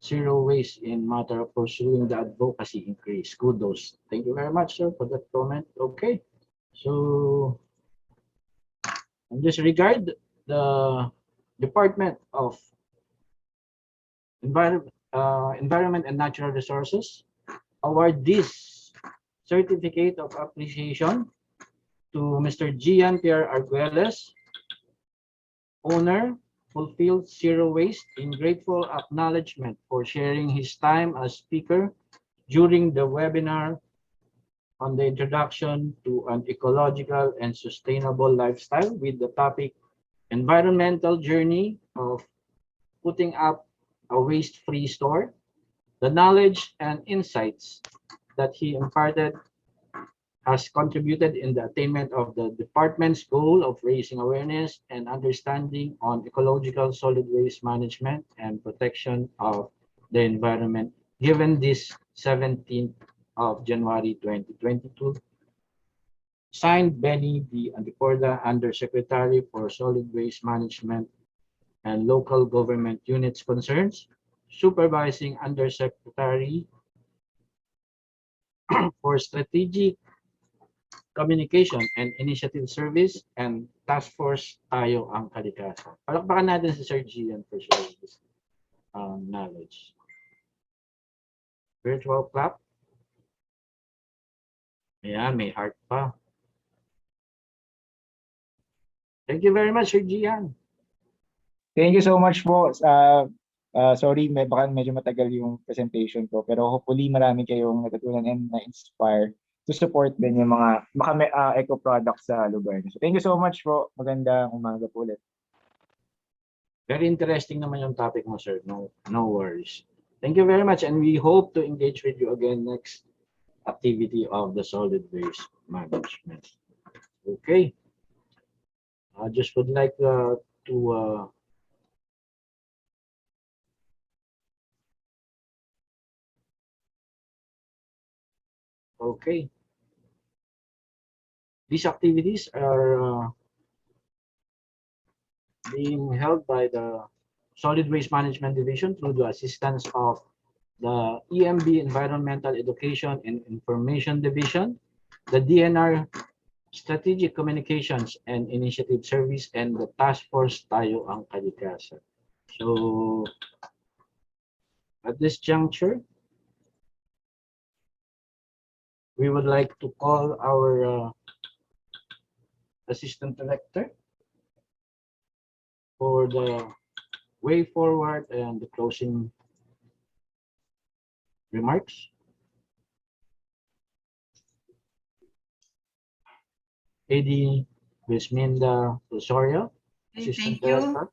[SPEAKER 4] zero waste in matter of pursuing the advocacy increase. Kudos. Thank you very much, sir, for that comment. Okay, so in this regard, the Department of Environment and Natural Resources award this certificate of appreciation to Mr. Gian Pierre Arguelles, owner, fulfilled zero waste, in grateful acknowledgement for sharing his time as speaker during the webinar on the introduction to an ecological and sustainable lifestyle with the topic environmental journey of putting up a waste-free store. The knowledge and insights that he imparted has contributed in the attainment of the department's goal of raising awareness and understanding on ecological solid waste management and protection of the environment, given this 17th of January 2022. Signed, Benny D. Anticorda, Undersecretary for Solid Waste Management and Local Government Units Concerns, Supervising Undersecretary for Strategic Communication and Initiative Service, and Task Force Tayo ang Kalikasan. Palakpakan natin si Sir Gian for sharing this knowledge. Virtual clap. Ayan, may heart pa. Thank you very much, Sir Gian.
[SPEAKER 6] Thank you so much po. Sorry, baka medyo matagal yung presentation ko, pero hopefully marami kayong natutunan and na-inspire to support din yung mga eco products sa lugar. So thank you so much po. Magandang umaga po ulit.
[SPEAKER 4] Very interesting naman yung topic mo, sir. No worries. Thank you very much, and we hope to engage with you again next activity of the solid waste management. Okay. I just would like to okay. These activities are being held by the Solid Waste Management Division through the assistance of the EMB Environmental Education and Information Division, the DNR Strategic Communications and Initiative Service, and the Task Force Tayo ang Kalikasan. So, at this juncture, we would like to call our Assistant Director for the way forward and the closing remarks. AD Wisminda Osorio, Assistant
[SPEAKER 8] Thank you.
[SPEAKER 4] Director.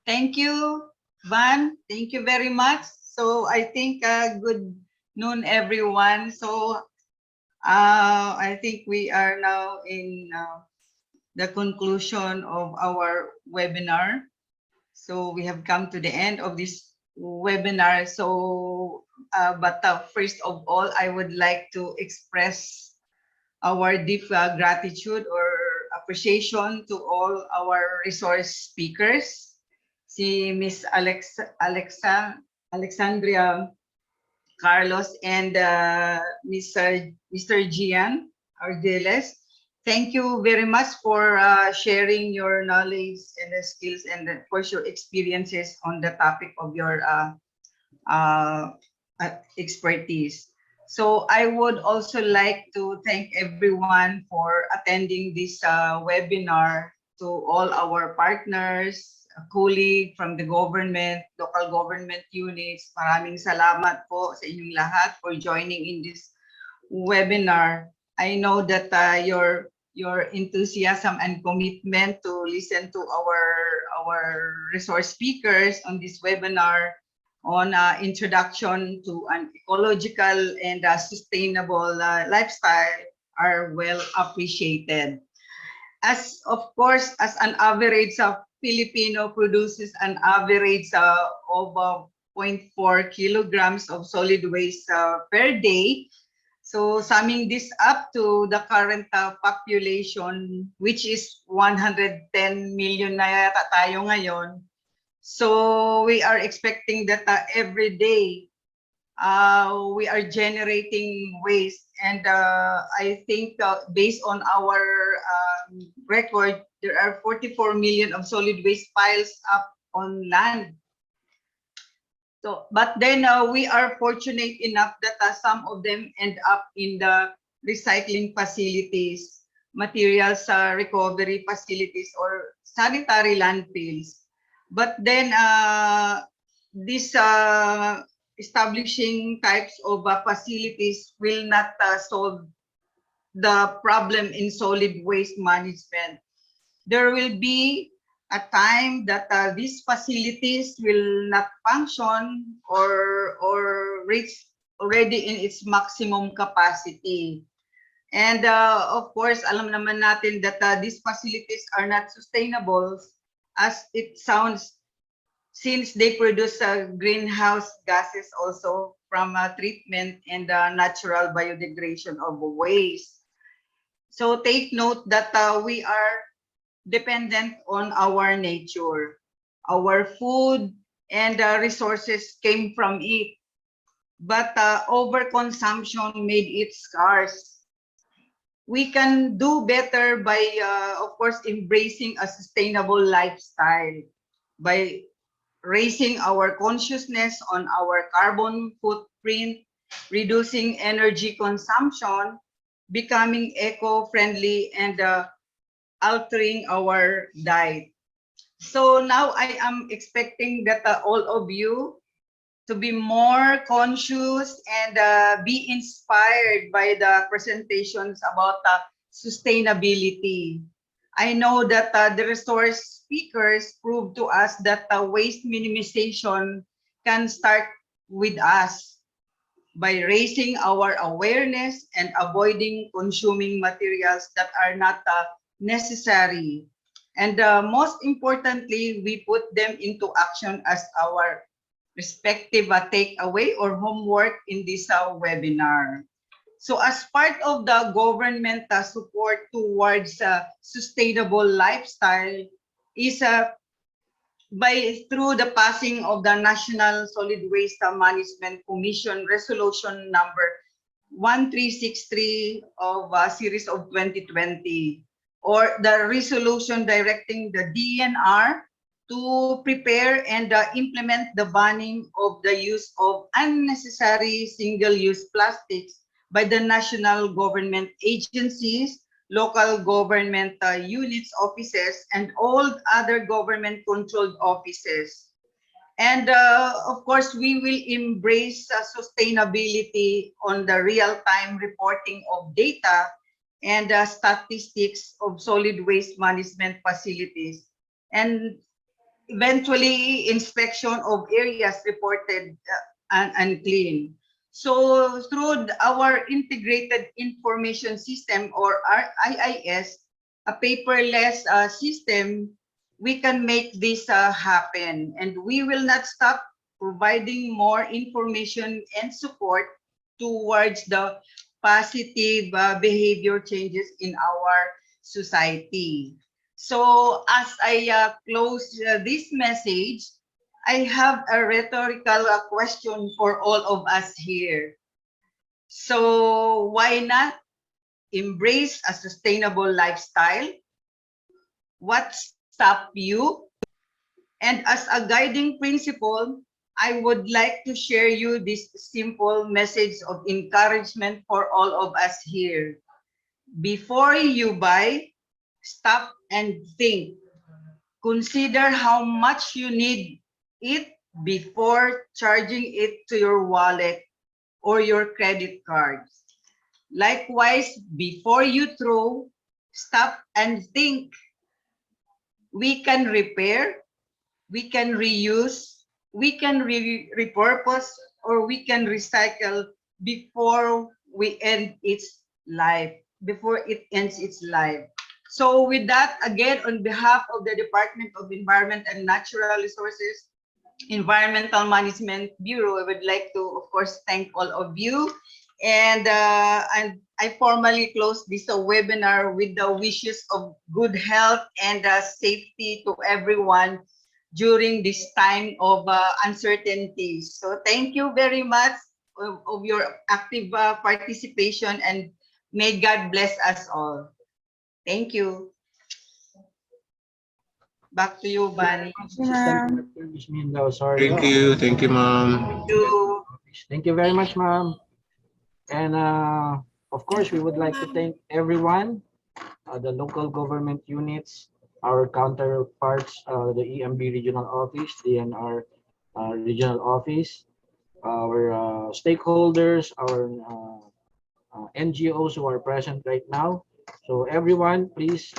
[SPEAKER 8] Thank you, Van. Thank you very much. So I think good noon, everyone. So I think we are now in the conclusion of our webinar. So we have come to the end of this webinar. So, but first of all, I would like to express our deep gratitude or appreciation to all our resource speakers. Si Miss Alexandria Carlos and Mr. Gian Ardiles. Thank you very much for sharing your knowledge and the skills and of course your experiences on the topic of your uh, expertise. So I would also like to thank everyone for attending this webinar, to all our partners, colleague from the government, local government units. Maraming salamat po sa inyong lahat for joining in this webinar. I know that your enthusiasm and commitment to listen to our resource speakers on this webinar on introduction to an ecological and sustainable lifestyle are well appreciated. As of course, as an average of Filipino produces an average of 0.4 kilograms of solid waste per day. So summing this up to the current population, which is 110 million na yata tayo ngayon. So we are expecting that every day we are generating waste, and I think based on our record, there are 44 million of solid waste piles up on land. So, but then we are fortunate enough that some of them end up in the recycling facilities, materials recovery facilities, or sanitary landfills. But then these establishing types of facilities will not solve the problem in solid waste management. There will be a time that these facilities will not function or reach already in its maximum capacity. And of course, alam naman natin that these facilities are not sustainable, as it sounds, since they produce greenhouse gases also from treatment and natural biodegradation of waste. So take note that we are dependent on our nature. Our food and resources came from it, but overconsumption made it scarce. We can do better by, of course, embracing a sustainable lifestyle, by raising our consciousness on our carbon footprint, reducing energy consumption, becoming eco-friendly, and altering our diet. So now I am expecting that all of you to be more conscious and be inspired by the presentations about sustainability. I know that the resource speakers proved to us that waste minimization can start with us by raising our awareness and avoiding consuming materials that are not necessary. And most importantly, we put them into action as our respective takeaway or homework in this webinar. So as part of the government support towards sustainable lifestyle is through the passing of the National Solid Waste Management Commission Resolution number 1363 of series of 2020, or the resolution directing the DNR to prepare and implement the banning of the use of unnecessary single-use plastics by the national government agencies, local government units, offices, and all other government-controlled offices. And of course, we will embrace sustainability on the real-time reporting of data and statistics of solid waste management facilities, and eventually inspection of areas reported unclean. So through our integrated information system, or our IIS, a paperless system, we can make this happen, and we will not stop providing more information and support towards the positive behavior changes in our society. So as I close this message, I have a rhetorical question for all of us here. So why not embrace a sustainable lifestyle? What stops you? And as a guiding principle, I would like to share you this simple message of encouragement for all of us here. Before you buy, stop and think. Consider how much you need it before charging it to your wallet or your credit card. Likewise, before you throw, stop and think. We can repair, we can reuse, we can repurpose, or we can recycle before we end its life, before it ends its life. So with that, again, on behalf of the Department of Environment and Natural Resources, Environmental Management Bureau, I would like to, of course, thank all of you. And I formally close this webinar with the wishes of good health and safety to everyone during this time of uncertainty. So thank you very much of your active participation, and may God bless us all. Thank you. Back to you, Bunny.
[SPEAKER 4] Assistant Director Ms. Minda Osorio.
[SPEAKER 9] Thank you, ma'am.
[SPEAKER 8] Thank you.
[SPEAKER 4] Thank you very much, ma'am. And of course, we would like to thank everyone, the local government units, our counterparts, the EMB Regional Office, DNR Regional Office, our stakeholders, our NGOs who are present right now. So everyone, please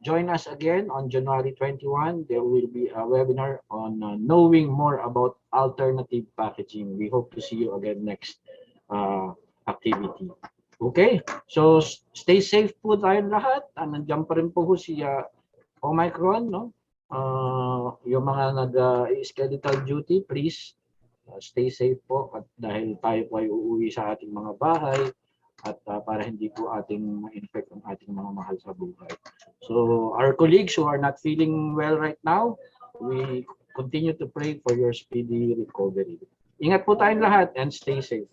[SPEAKER 4] join us again on January 21. There will be a webinar on knowing more about alternative packaging. We hope to see you again next activity. Okay, so stay safe po tayong lahat. Nandiyan pa rin po si Omicron, no? Yung mga nag-skeletal duty, please stay safe po at dahil tayo po ay uuwi sa ating mga bahay at para hindi po ating ma-infect ang ating mga mahal sa buhay. So our colleagues who are not feeling well right now, we continue to pray for your speedy recovery. Ingat po tayong lahat and stay safe.